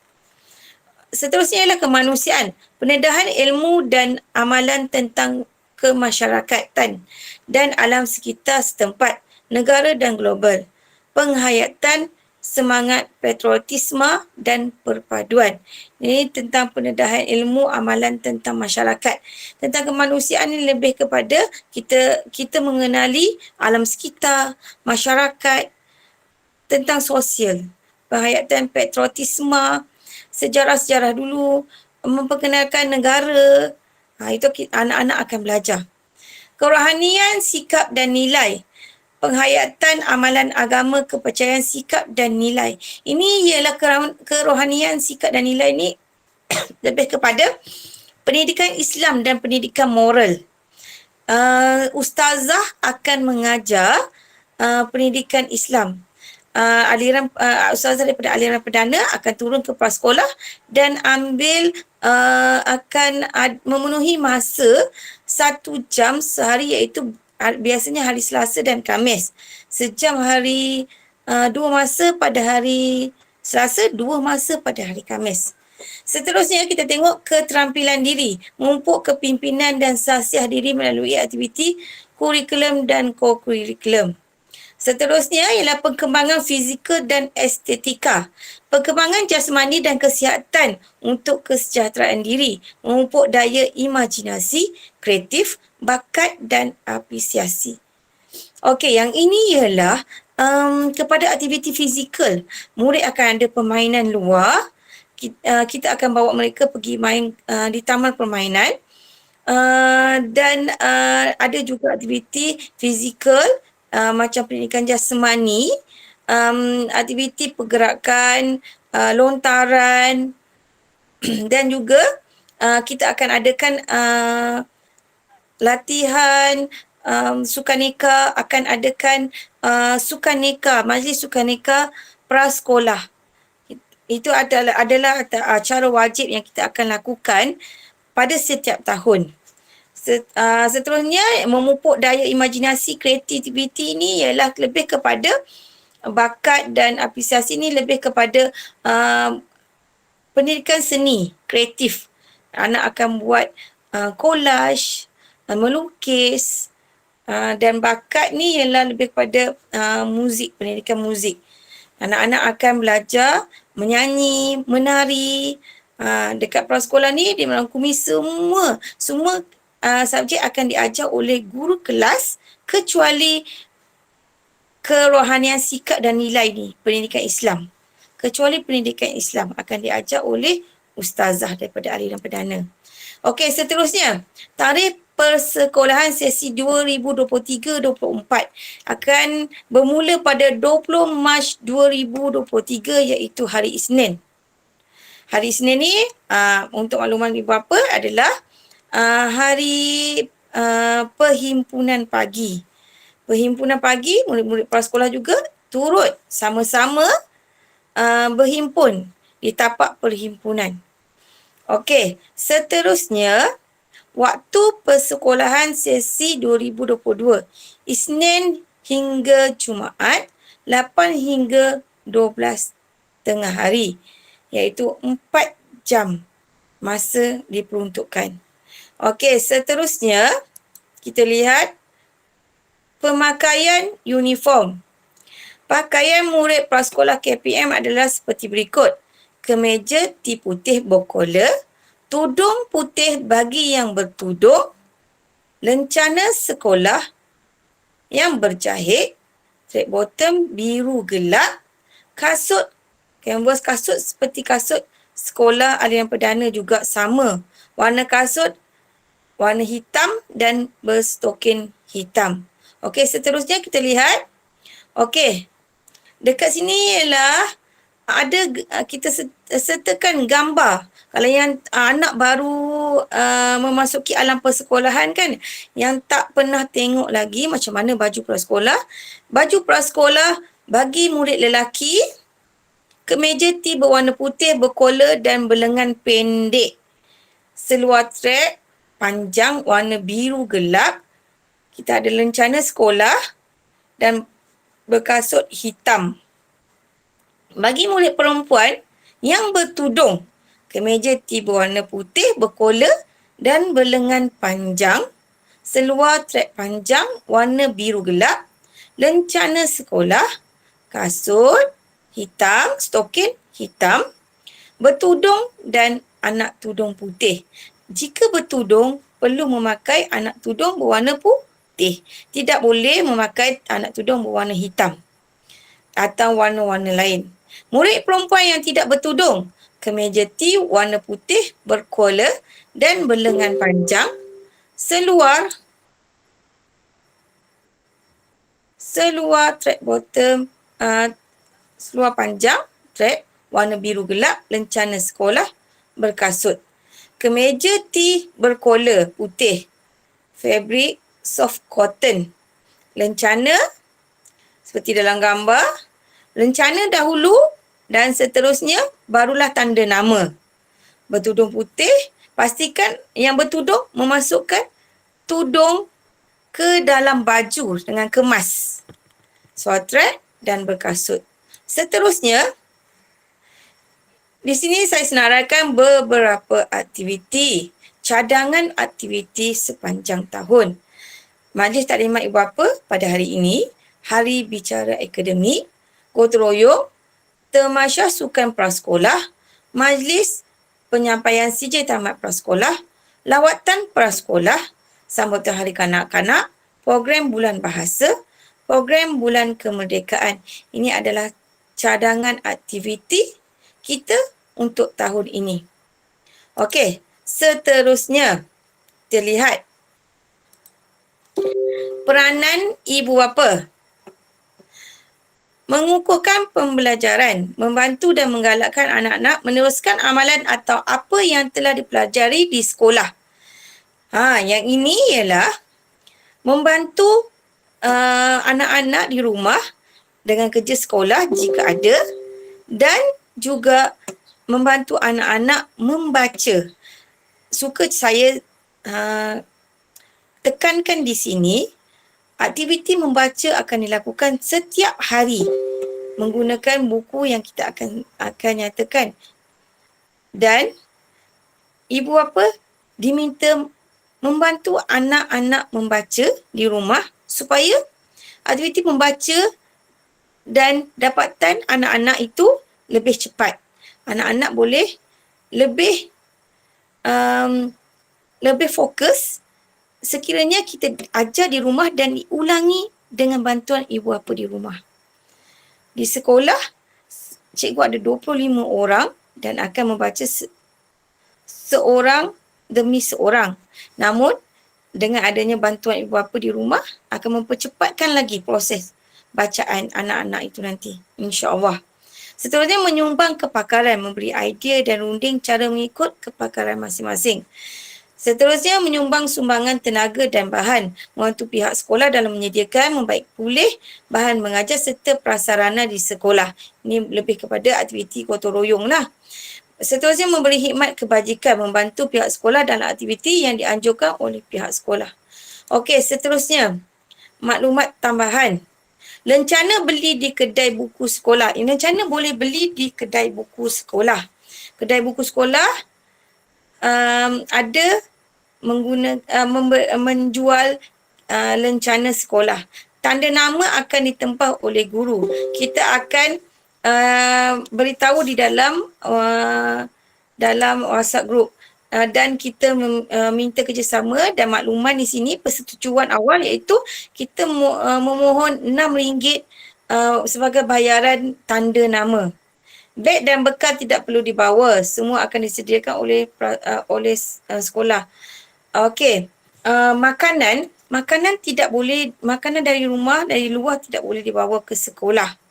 Seterusnya ialah kemanusiaan, pendedahan ilmu dan amalan tentang kemasyarakatan dan alam sekitar setempat, negara dan global. Penghayatan semangat patriotisme dan perpaduan. Ini tentang pendedahan ilmu amalan tentang masyarakat. Tentang kemanusiaan ini lebih kepada kita mengenali alam sekitar, masyarakat, tentang sosial. Penghayatan patriotisme, sejarah-sejarah dulu, memperkenalkan negara. Itu anak-anak akan belajar. Kerohanian, sikap dan nilai. penghayatan amalan agama, kepercayaan, sikap dan nilai. Ini ialah kerohanian, sikap dan nilai ni lebih kepada pendidikan Islam dan pendidikan moral. Ustazah akan mengajar pendidikan Islam. Ustazah daripada aliran perdana akan turun ke prasekolah dan akan memenuhi masa 1 jam sehari, iaitu biasanya hari Selasa dan Khamis. Sejam hari, 2 masa pada hari Selasa, 2 masa pada hari Khamis. Seterusnya kita tengok keterampilan diri, memupuk kepimpinan dan sahsiah diri melalui aktiviti kurikulum dan co-kurikulum. Seterusnya ialah perkembangan fizikal dan estetika. Perkembangan jasmani dan kesihatan untuk kesejahteraan diri, memupuk daya imajinasi, kreatif, bakat dan apresiasi. Okey, yang ini ialah kepada aktiviti fizikal. Murid akan ada permainan luar. Kita akan bawa mereka pergi main di taman permainan. Dan ada juga aktiviti fizikal macam pendidikan jasmani, aktiviti pergerakan, lontaran dan juga kita akan adakan latihan sukaneka, akan adakan sukaneka, majlis sukaneka prasekolah. Itu adalah cara wajib yang kita akan lakukan pada setiap tahun. Seterusnya, memupuk daya imajinasi, kreativiti ni ialah lebih kepada bakat dan apresiasi ni lebih kepada pendidikan seni, kreatif. Anak akan buat collage, melukis, dan bakat ni ialah lebih kepada muzik, pendidikan muzik. Anak-anak akan belajar menyanyi, menari. Dekat prasekolah ni dia merangkumi semua subjek akan diajar oleh guru kelas kecuali kerohanian, sikap dan nilai ni, pendidikan Islam. Kecuali pendidikan Islam akan diajar oleh ustazah daripada aliran perdana. Okey, seterusnya, tarikh persekolahan sesi 2023-24 akan bermula pada 20 Mac 2023 iaitu hari Isnin. Hari Isnin ni untuk makluman ibu bapa adalah hari perhimpunan pagi. Perhimpunan pagi, murid-murid prasekolah juga turut sama-sama berhimpun di tapak perhimpunan. Okey, seterusnya waktu persekolahan sesi 2022, Isnin hingga Jumaat 8 hingga 12 tengah hari, iaitu 4 jam masa diperuntukkan. Okey, seterusnya kita lihat pemakaian uniform. Pakaian murid prasekolah KPM adalah seperti berikut. Kemeja T putih berkola, tudung putih bagi yang bertudung, lencana sekolah yang berjahit, track bottom biru gelap, kasut, canvas kasut seperti kasut sekolah aliran perdana juga sama. Warna kasut warna hitam dan berstokin hitam. Okey, seterusnya kita lihat. Okey, dekat sini ialah ada kita sertakan gambar. Kalau yang anak baru memasuki alam persekolahan kan, yang tak pernah tengok lagi macam mana baju prasekolah. Baju prasekolah bagi murid lelaki, kemeja T berwarna putih berkola dan berlengan pendek. Seluar trek panjang warna biru gelap. Kita ada lencana sekolah dan berkasut hitam. Bagi murid perempuan yang bertudung, kemeja T berwarna putih berkola dan berlengan panjang. Seluar trek panjang warna biru gelap. Lencana sekolah, kasut hitam, stokin hitam. Bertudung dan anak tudung putih. Jika bertudung, perlu memakai anak tudung berwarna putih. Tidak boleh memakai anak tudung berwarna hitam atau warna-warna lain. Murid perempuan yang tidak bertudung, kemeja T warna putih berkola dan berlengan panjang. Seluar seluar track bottom, seluar panjang track warna biru gelap lencana sekolah berkasut. Kemeja T berkola putih, fabric soft cotton. Lencana seperti dalam gambar, lencana dahulu dan seterusnya barulah tanda nama. Bertudung putih, pastikan yang bertudung memasukkan tudung ke dalam baju dengan kemas. Swatrak dan berkasut. Seterusnya, di sini saya senaraikan beberapa aktiviti, cadangan aktiviti sepanjang tahun. Majlis Taklimat Ibu Bapa pada hari ini, Hari Bicara Akademik, gotong royong, tamasya sukan prasekolah, majlis penyampaian CJ tamat prasekolah, lawatan prasekolah, sambutan Hari Kanak-kanak, program bulan bahasa, program bulan kemerdekaan. Ini adalah cadangan aktiviti kita untuk tahun ini. Okey, seterusnya terlihat peranan ibu bapa. Mengukuhkan pembelajaran, membantu dan menggalakkan anak-anak meneruskan amalan atau apa yang telah dipelajari di sekolah. Yang ini ialah membantu anak-anak di rumah dengan kerja sekolah jika ada dan juga membantu anak-anak membaca. Suka saya tekankan di sini, aktiviti membaca akan dilakukan setiap hari menggunakan buku yang kita akan nyatakan. Dan ibu bapa diminta membantu anak-anak membaca di rumah supaya aktiviti membaca dan dapatan anak-anak itu lebih cepat. Anak-anak boleh lebih fokus sekiranya kita ajar di rumah dan diulangi dengan bantuan ibu bapa di rumah. Di sekolah, cikgu ada 25 orang dan akan membaca seorang demi seorang. Namun, dengan adanya bantuan ibu bapa di rumah, akan mempercepatkan lagi proses bacaan anak-anak itu nanti, insya-Allah. Seterusnya, menyumbang kepakaran, memberi idea dan runding cara mengikut kepakaran masing-masing. Seterusnya, menyumbang sumbangan tenaga dan bahan, membantu pihak sekolah dalam menyediakan, membaik pulih bahan mengajar serta prasarana di sekolah. Ini lebih kepada aktiviti gotong royong lah. Seterusnya, memberi khidmat kebajikan, membantu pihak sekolah dalam aktiviti yang dianjurkan oleh pihak sekolah. Okey, seterusnya, maklumat tambahan. Lencana beli di kedai buku sekolah. Lencana boleh beli di kedai buku sekolah. Kedai buku sekolah ada menjual lencana sekolah. Tanda nama akan ditempah oleh guru. Kita akan beritahu di dalam WhatsApp group. Dan kita minta kerjasama dan makluman di sini persetujuan awal iaitu kita memohon RM6 sebagai bayaran tanda nama. Beg dan bekal tidak perlu dibawa, semua akan disediakan oleh sekolah. Okey, makanan tidak boleh, makanan dari rumah, dari luar tidak boleh dibawa ke sekolah.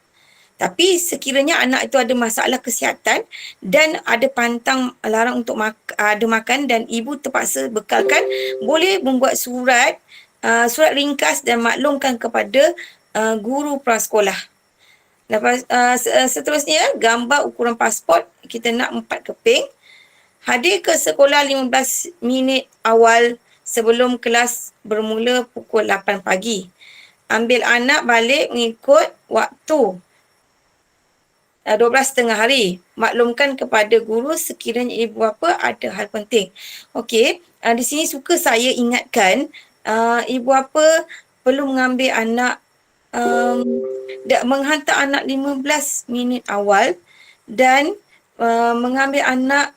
Tapi sekiranya anak itu ada masalah kesihatan dan ada pantang larang untuk ada makan dan ibu terpaksa bekalkan, boleh membuat surat ringkas dan maklumkan kepada guru prasekolah. Lepas seterusnya, gambar ukuran pasport, kita nak 4 keping. Hadir ke sekolah 15 minit awal sebelum kelas bermula pukul 8 pagi. Ambil anak balik mengikut waktu 12.30 hari. Maklumkan kepada guru sekiranya ibu bapa ada hal penting. Okey, di sini suka saya ingatkan ibu bapa perlu mengambil anak, menghantar anak 15 minit awal dan mengambil anak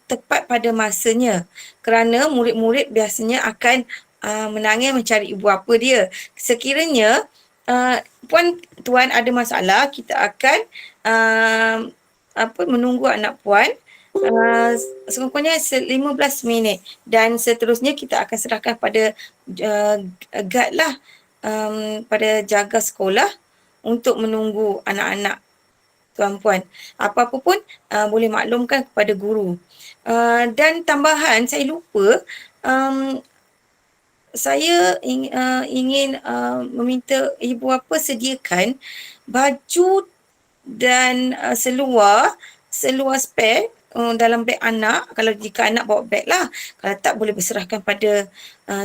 tepat pada masanya. Kerana murid-murid biasanya akan menangis mencari ibu bapa dia. Sekiranya tuan ada masalah, kita akan menunggu anak puan sekurang-kurangnya 15 minit dan seterusnya kita akan serahkan pada guard lah pada jaga sekolah untuk menunggu anak-anak tuan-puan. Apa-apa pun boleh maklumkan kepada guru. Dan tambahan saya lupa, saya ingin meminta ibu bapa sediakan baju dan seluar spare dalam beg anak, kalau jika anak bawa beg lah. Kalau tak, boleh berserahkan pada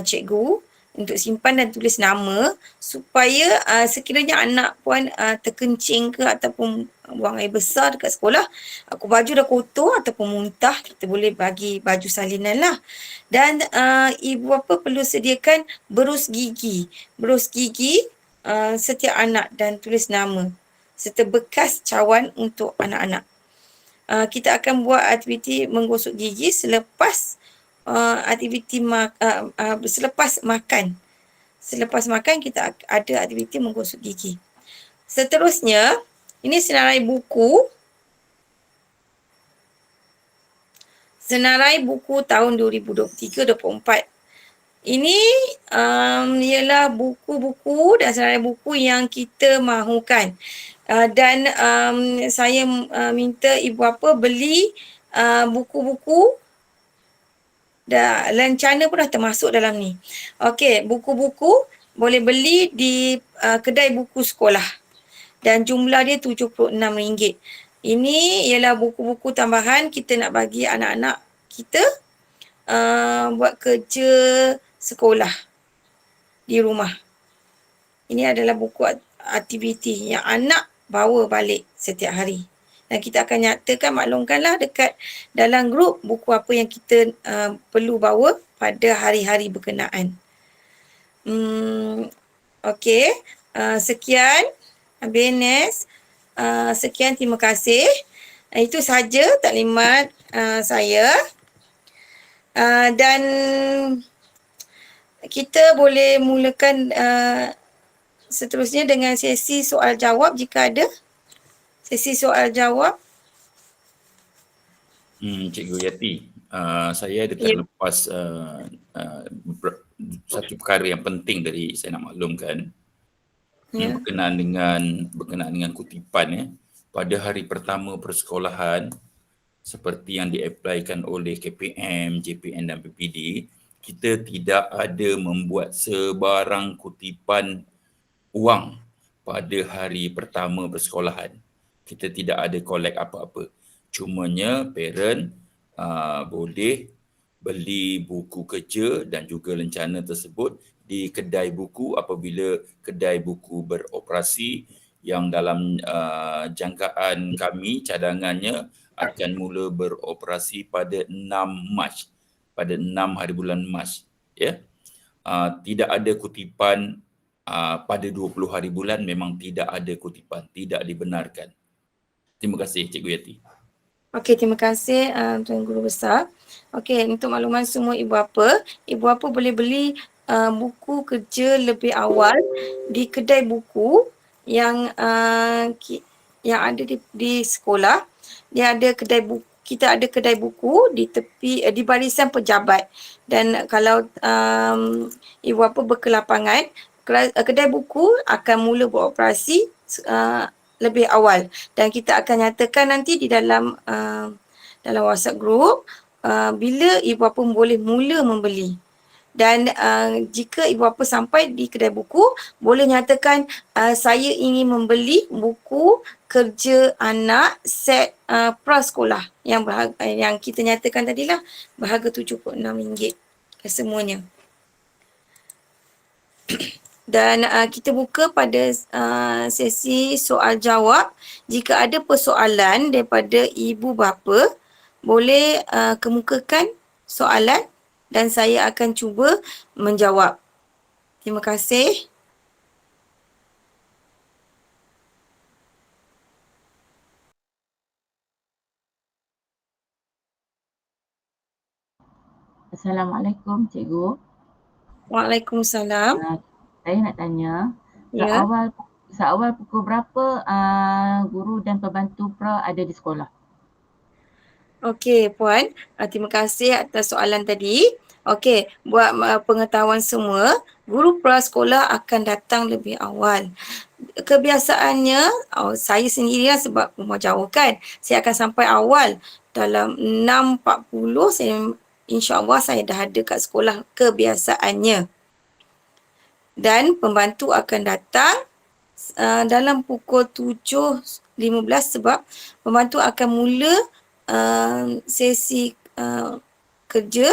cikgu untuk simpan dan tulis nama, supaya sekiranya anak puan terkencing ke ataupun buang air besar dekat sekolah, baju dah kotor ataupun muntah, kita boleh bagi baju salinan lah. Dan ibu bapa perlu sediakan berus gigi setiap anak dan tulis nama serta bekas cawan untuk anak-anak. Kita akan buat aktiviti menggosok gigi selepas selepas makan. Selepas makan kita ada aktiviti menggosok gigi. Seterusnya, ini senarai buku. Senarai buku tahun 2023-24. Ini ialah buku-buku dan senarai buku yang kita mahukan. Dan saya minta ibu bapa beli buku-buku. Lencana pun dah termasuk dalam ni. Okey, buku-buku boleh beli di kedai buku sekolah. Dan jumlah dia RM76. Ini ialah buku-buku tambahan kita nak bagi anak-anak kita buat kerja sekolah di rumah. Ini adalah buku aktiviti yang anak bawa balik setiap hari. Dan kita akan nyatakan, maklumkanlah dekat dalam grup buku apa yang kita perlu bawa pada hari-hari berkenaan. Okey, sekian BNS. Sekian, terima kasih. Itu saja taklimat saya. Dan kita boleh mulakan seterusnya dengan sesi soal jawab jika ada. Sesi soal jawab. Cikgu Yati, saya ada terlepas satu perkara yang penting dari saya nak maklumkan. Berkenaan dengan kutipan pada hari pertama persekolahan, seperti yang diaplikan oleh KPM, JPN dan PPD, kita tidak ada membuat sebarang kutipan wang pada hari pertama persekolahan. Kita tidak ada collect apa-apa. Cumanya parent boleh beli buku kerja dan juga lencana tersebut di kedai buku apabila kedai buku beroperasi, yang dalam jangkaan kami cadangannya akan mula beroperasi pada 6 Mac, pada 6 hari bulan Mac. Tidak ada kutipan pada 20 hari bulan, memang tidak ada kutipan, tidak dibenarkan. Terima kasih Cikgu Yati. Okey, terima kasih Tuan Guru Besar. Okey, untuk makluman semua ibu bapa boleh beli buku kerja lebih awal di kedai buku yang ada di sekolah. Dia ada kedai buku, kita ada kedai buku di tepi di barisan pejabat. Dan kalau ibu bapa berkelapangan, kedai buku akan mula beroperasi lebih awal, dan kita akan nyatakan nanti di dalam WhatsApp group bila ibu bapa boleh mula membeli. Dan jika ibu bapa sampai di kedai buku, boleh nyatakan saya ingin membeli buku kerja anak set prasekolah yang kita nyatakan tadilah berharga RM76 kesemuanya. Dan kita buka pada sesi soal jawab. Jika ada persoalan daripada ibu bapa, boleh kemukakan soalan dan saya akan cuba menjawab. Terima kasih. Assalamualaikum Cikgu. Waalaikumsalam. Saya nak tanya, seawal pukul berapa guru dan pembantu pra ada di sekolah? Okey Puan, terima kasih atas soalan tadi. Okey, buat pengetahuan semua, guru prasekolah akan datang lebih awal. Kebiasaannya, saya sendiri lah sebab rumah jauh kan, saya akan sampai awal. Dalam 6.40 insya-Allah saya dah ada kat sekolah kebiasaannya. Dan pembantu akan datang dalam pukul 7.15 sebab pembantu akan mula sesi kerja,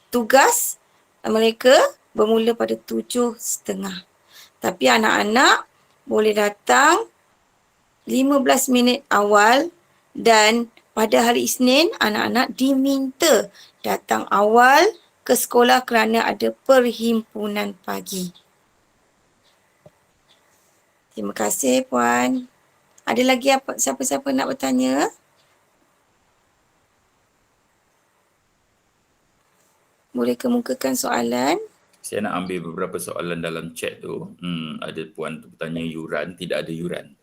tugas mereka bermula pada 7.30. Tapi anak-anak boleh datang 15 minit awal dan pada hari Isnin anak-anak diminta datang awal ke sekolah kerana ada perhimpunan pagi. Terima kasih Puan. Ada lagi siapa-siapa nak bertanya? Boleh kemukakan soalan? Saya nak ambil beberapa soalan dalam chat tu. Ada puan tu bertanya yuran, tidak ada yuran.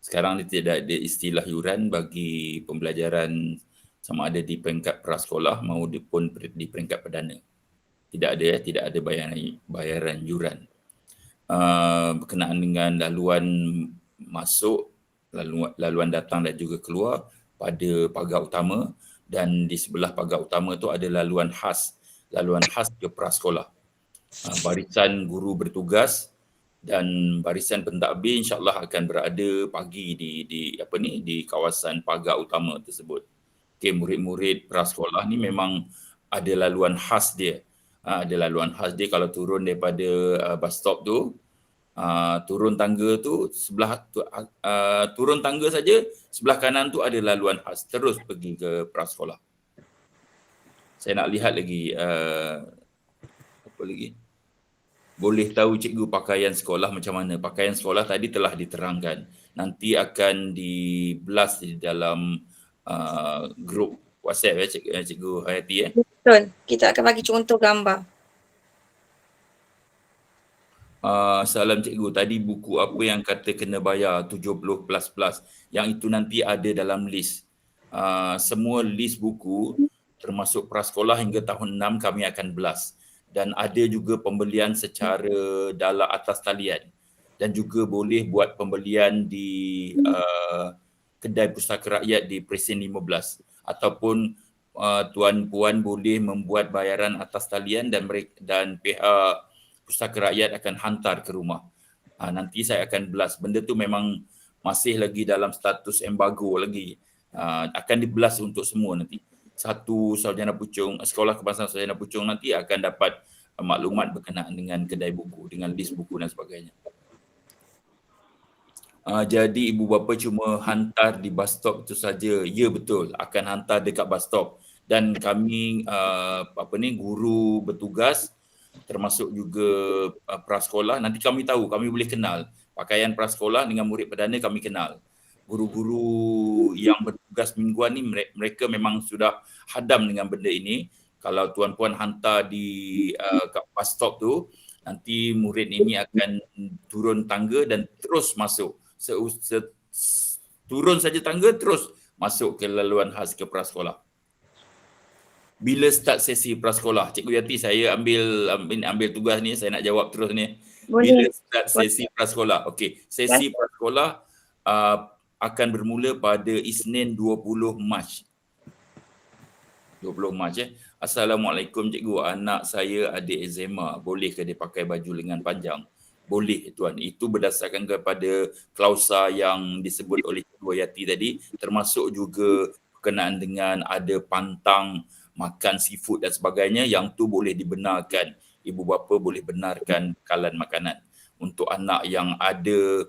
Sekarang ni tidak ada istilah yuran bagi pembelajaran sama ada di peringkat prasekolah maupun di peringkat perdana. Tidak ada tidak ada bayaran yuran. Berkenaan dengan laluan masuk, laluan datang dan juga keluar pada pagar utama, dan di sebelah pagar utama tu ada laluan khas ke prasekolah. Barisan guru bertugas dan barisan pentadbir insya-Allah akan berada pagi di kawasan pagar utama tersebut. Okey, murid-murid prasekolah ni memang ada laluan khas dia. Ada laluan khas dia kalau turun daripada bus stop tu, turun tangga tu turun tangga saja sebelah kanan tu ada laluan khas terus pergi ke prasekolah. Saya nak lihat lagi apa lagi? Boleh tahu cikgu pakaian sekolah macam mana? Pakaian sekolah tadi telah diterangkan. Nanti akan di-blast di dalam grup WhatsApp cikgu Hayati. Betul. Kita akan bagi contoh gambar. Salam cikgu, tadi buku apa yang kata kena bayar 70++, yang itu nanti ada dalam list. Semua list buku termasuk prasekolah hingga tahun 6 kami akan blast. Dan ada juga pembelian secara dalam atas talian, dan juga boleh buat pembelian di kedai pustaka rakyat di Presiden 15, ataupun tuan-puan boleh membuat bayaran atas talian dan pihak pustaka rakyat akan hantar ke rumah. Nanti saya akan blast. Benda tu memang masih lagi dalam status embargo lagi. Akan di-blast untuk semua nanti. Satu sarjana pucung, sekolah kebangsaan sarjana pucung nanti akan dapat maklumat berkenaan dengan kedai buku, dengan list buku dan sebagainya. Jadi ibu bapa cuma hantar di bus stop itu saja. Ya betul, akan hantar dekat bus stop. Dan kami guru bertugas termasuk juga prasekolah, nanti kami tahu, kami boleh kenal. Pakaian prasekolah dengan murid perdana kami kenal. Guru-guru yang bertugas mingguan ni mereka memang sudah hadam dengan benda ini. Kalau tuan-puan hantar di kat bus stop tu, nanti murid ini akan turun tangga dan terus masuk. Turun saja tangga terus masuk ke laluan khas ke prasekolah. Bila start sesi prasekolah? Cikgu Yati, saya ambil tugas ni, saya nak jawab terus ni. Bila start sesi prasekolah? Okey, sesi prasekolah akan bermula pada Isnin 20 Mac. 20 Mac. Assalamualaikum cikgu, anak saya ada eczema, bolehkah dia pakai baju lengan panjang? Boleh tuan, itu berdasarkan kepada klausa yang disebut oleh Cikgu Yati tadi, termasuk juga berkenaan dengan ada pantang makan seafood dan sebagainya, yang tu boleh dibenarkan. Ibu bapa boleh benarkan bekalan makanan. Untuk anak yang ada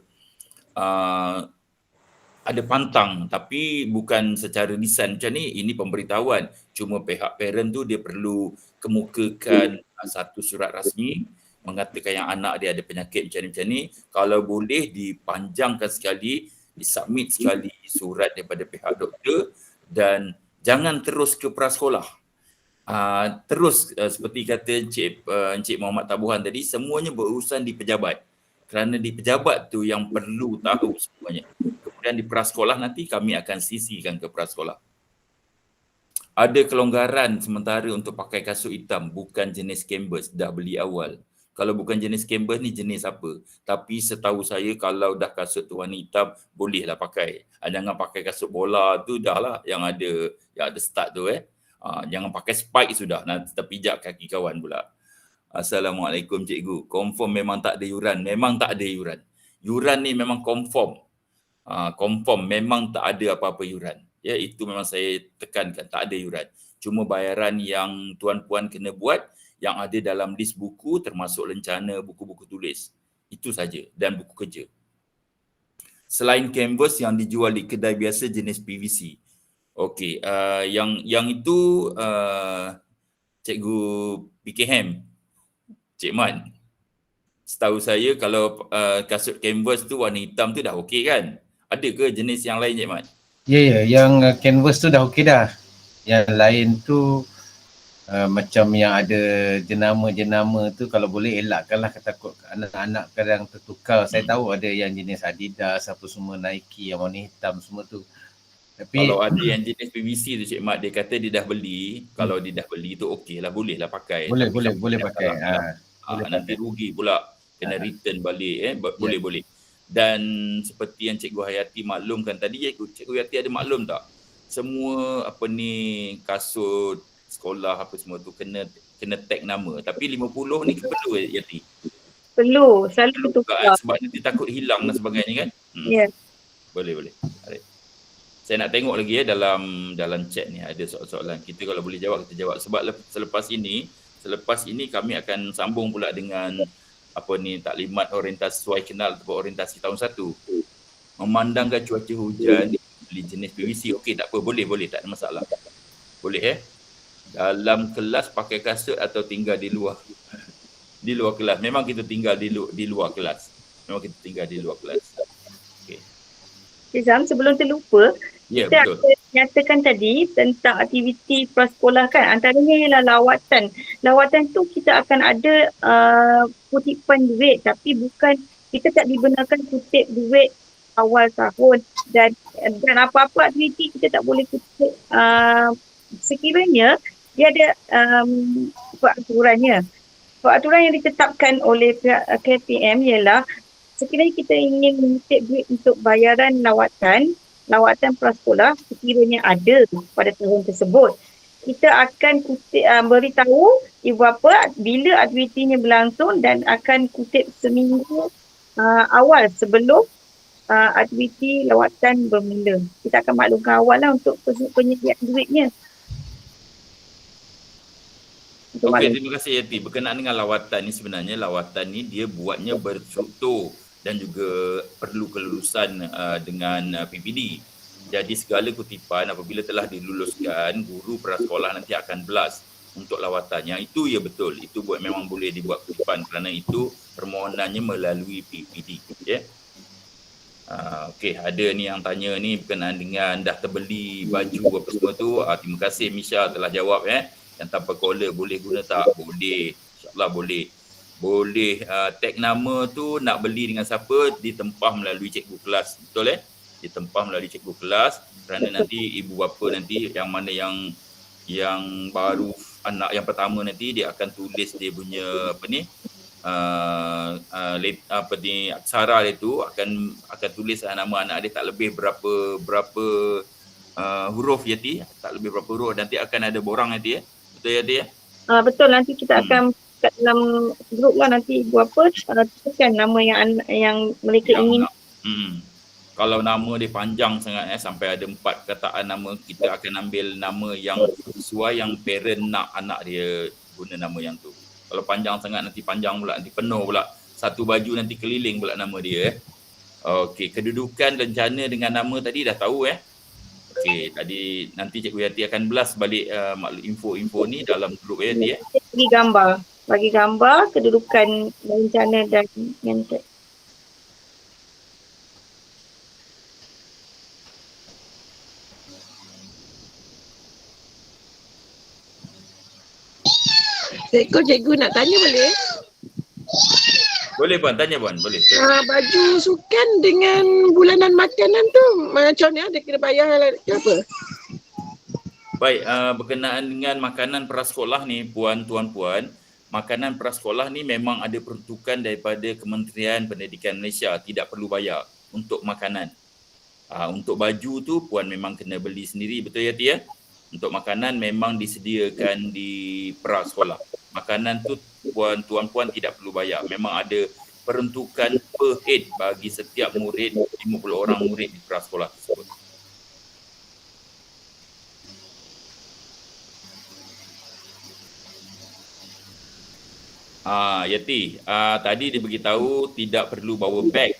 pantang tapi bukan secara lisan macam ni, ini pemberitahuan. Cuma pihak parent tu dia perlu kemukakan satu surat rasmi mengatakan yang anak dia ada penyakit macam ni. Kalau boleh dipanjangkan sekali, disubmit sekali surat daripada pihak doktor, dan jangan terus ke prasekolah. Terus seperti kata Encik Muhammad Tabuhan tadi, semuanya berurusan di pejabat. Kerana di pejabat tu yang perlu tahu semuanya. Kemudian di prasekolah nanti kami akan sisikan ke prasekolah. Ada kelonggaran sementara untuk pakai kasut hitam, bukan jenis canvas, dah beli awal. Kalau bukan jenis canvas ni jenis apa? Tapi setahu saya kalau dah kasut tu warna hitam, bolehlah pakai. Jangan pakai kasut bola tu dah lah yang ada start tu jangan pakai spike sudah, nanti terpijak kaki kawan pula. Assalamualaikum cikgu. Confirm memang tak ada yuran. Memang tak ada yuran. Yuran ni memang confirm. Confirm memang tak ada apa-apa yuran. Ya, itu memang saya tekankan, tak ada yuran. Cuma bayaran yang tuan-puan kena buat yang ada dalam list buku termasuk lencana, buku-buku tulis. Itu saja, dan buku kerja. Selain canvas yang dijual di kedai biasa jenis PVC. Okey, yang itu Cikgu PKM, Cik Man. Setahu saya kalau kasut canvas tu warna hitam tu dah okey kan? Ada ke jenis yang lain Cik Man? Ya, yang canvas tu dah okey dah. Yang lain tu macam yang ada jenama-jenama tu kalau boleh elakkanlah, takut anak-anak kadang tertukar. Saya tahu ada yang jenis Adidas, apa semua, Nike yang warna hitam semua tu. Tapi kalau ada yang jenis PVC tu Cik Mat, dia kata dia dah beli, kalau dia dah beli tu okey lah, boleh lah pakai. Boleh pakai. Nanti rugi pula, kena return balik boleh. Dan seperti yang Cikgu Hayati maklumkan tadi, Cikgu Hayati ada maklum tak? Semua kasut sekolah apa semua tu kena tag nama. Tapi 50 ni perlu Hayati? Perlu, selalu tukar. Sebab nanti takut hilang dan sebagainya kan? Ya. Boleh. Alright. Saya nak tengok lagi dalam chat ni ada soalan-soalan. Kita kalau boleh jawab, kita jawab. Sebab selepas ini kami akan sambung pula dengan taklimat orientasi sesuai kenal atau orientasi tahun 1. Memandangkan cuaca hujan, beli jenis PVC. Okey, tak apa, boleh, tak ada masalah. Boleh dalam kelas pakai kasut atau tinggal di luar? Di luar kelas. Memang kita tinggal di luar kelas. Okey. Zam, sebelum terlupa, kita betul. ada nyatakan tadi tentang aktiviti prasekolah kan. Antaranya ialah lawatan. Lawatan tu kita akan ada kutipan duit, tapi bukan, kita tak dibenarkan kutip duit awal tahun dan apa-apa aktiviti kita tak boleh kutip sekiranya dia ada peraturannya. Peraturan yang ditetapkan oleh pihak KPM ialah sekiranya kita ingin mengutip duit untuk bayaran lawatan prasekolah sekiranya ada pada tahun tersebut, kita akan kutip, beritahu ibu bapa bila aktivitinya berlangsung dan akan kutip seminggu awal sebelum aktiviti lawatan bermula. Kita akan maklumkan awal lah untuk penyediaan duitnya. Okey, terima kasih Yati. Berkenaan dengan lawatan ni, sebenarnya lawatan ni dia buatnya berstruktur dan juga perlu kelulusan dengan PPD. Jadi segala kutipan apabila telah diluluskan, guru prasekolah nanti akan blast untuk lawatan. Yang itu ya betul, itu memang boleh dibuat kutipan kerana itu permohonannya melalui PPD. Okey, ada ni yang tanya ni berkenaan dengan dah terbeli baju apa semua tu. Terima kasih Misha telah jawab Yang tanpa collar boleh guna tak? Boleh. InsyaAllah boleh. Boleh tag nama tu nak beli dengan siapa, ditempah melalui cikgu kelas. Betul ditempah melalui cikgu kelas kerana nanti ibu bapa nanti yang mana yang baru anak yang pertama nanti dia akan tulis dia punya aksara dia tu akan tulis nama anak dia tak lebih berapa huruf Yati, tak lebih berapa huruf, nanti akan ada borang nanti betul Yati betul, nanti kita akan kat dalam grup lah nanti ibu bapa tuliskan nama yang mereka ingin. Kalau nama dia panjang sangat sampai ada 4 kataan nama, kita akan ambil nama yang sesuai yang parent nak anak dia guna nama yang tu. Kalau panjang sangat nanti panjang pula, nanti penuh pula. Satu baju nanti keliling pula nama dia Okey, kedudukan rencana dengan nama tadi dah tahu Okey, tadi nanti Cikgu Yati akan blast balik info-info ni dalam grup Yati Bagi gambar kedudukan rencana dan yang Cikgu nak tanya boleh? Boleh Puan, tanya Puan, boleh. Baju sukan dengan bulanan makanan tu macam ni, ada kena bayar ke apa? Baik, berkenaan dengan makanan prasekolah ni, tuan-puan, makanan prasekolah ni memang ada peruntukan daripada Kementerian Pendidikan Malaysia, tidak perlu bayar untuk makanan. Untuk baju tu puan memang kena beli sendiri, betul ya Tia? Untuk makanan memang disediakan di prasekolah. Makanan tu tuan-puan tidak perlu bayar. Memang ada peruntukan per head bagi setiap murid, 50 orang murid di prasekolah tersebut. Yati, tadi dia beritahu tidak perlu bawa beg.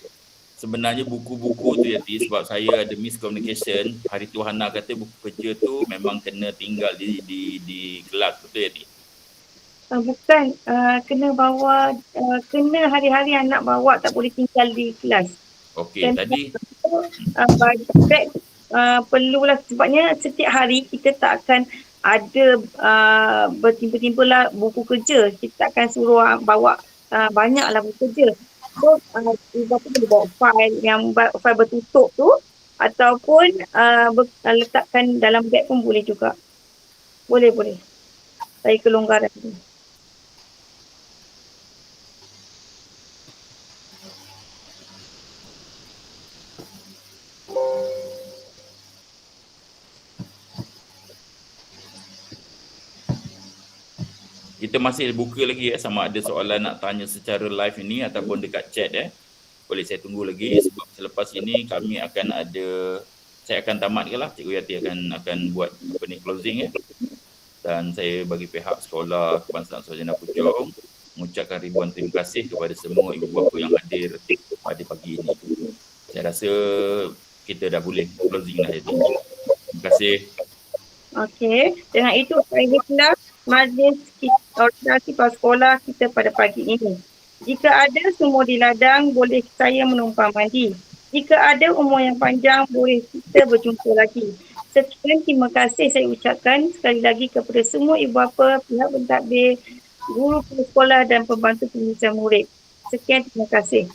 Sebenarnya buku-buku tu Yati, sebab saya ada miscommunication, hari tu Hana kata buku kerja tu memang kena tinggal di kelas, betul Yati? Bukan, kena bawa, kena hari-hari anak bawa, tak boleh tinggal di kelas. Okey, tadi Beg perlulah, sebabnya setiap hari kita tak akan ada bertimpa-timpa lah buku kerja. Kita akan suruh bawa banyaklah buku kerja. So, ibu boleh bawa file bertutup tu, ataupun letakkan dalam beg pun boleh juga. Boleh. Bagi kelonggaran tu. kita masih buka lagi sama ada soalan nak tanya secara live ini ataupun dekat chat boleh saya tunggu lagi sebab selepas ini kami akan ada, saya akan tamatkanlah, Cikgu Yati akan buat closing dan saya bagi pihak Sekolah Kebangsaan Sarjana Puchong mengucapkan ribuan terima kasih kepada semua ibu bapa yang hadir pada pagi ini. Saya rasa kita dah boleh closing dah Yati. Terima kasih. Okey, dengan itu akhirnya majlis organisasi prasekolah kita pada pagi ini. Jika ada sumur di ladang, boleh saya menumpang mandi. Jika ada umur yang panjang, boleh kita berjumpa lagi. Sekian, terima kasih saya ucapkan sekali lagi kepada semua ibu bapa, pihak pentadbir, guru prasekolah dan pembantu pendidikan murid. Sekian, terima kasih.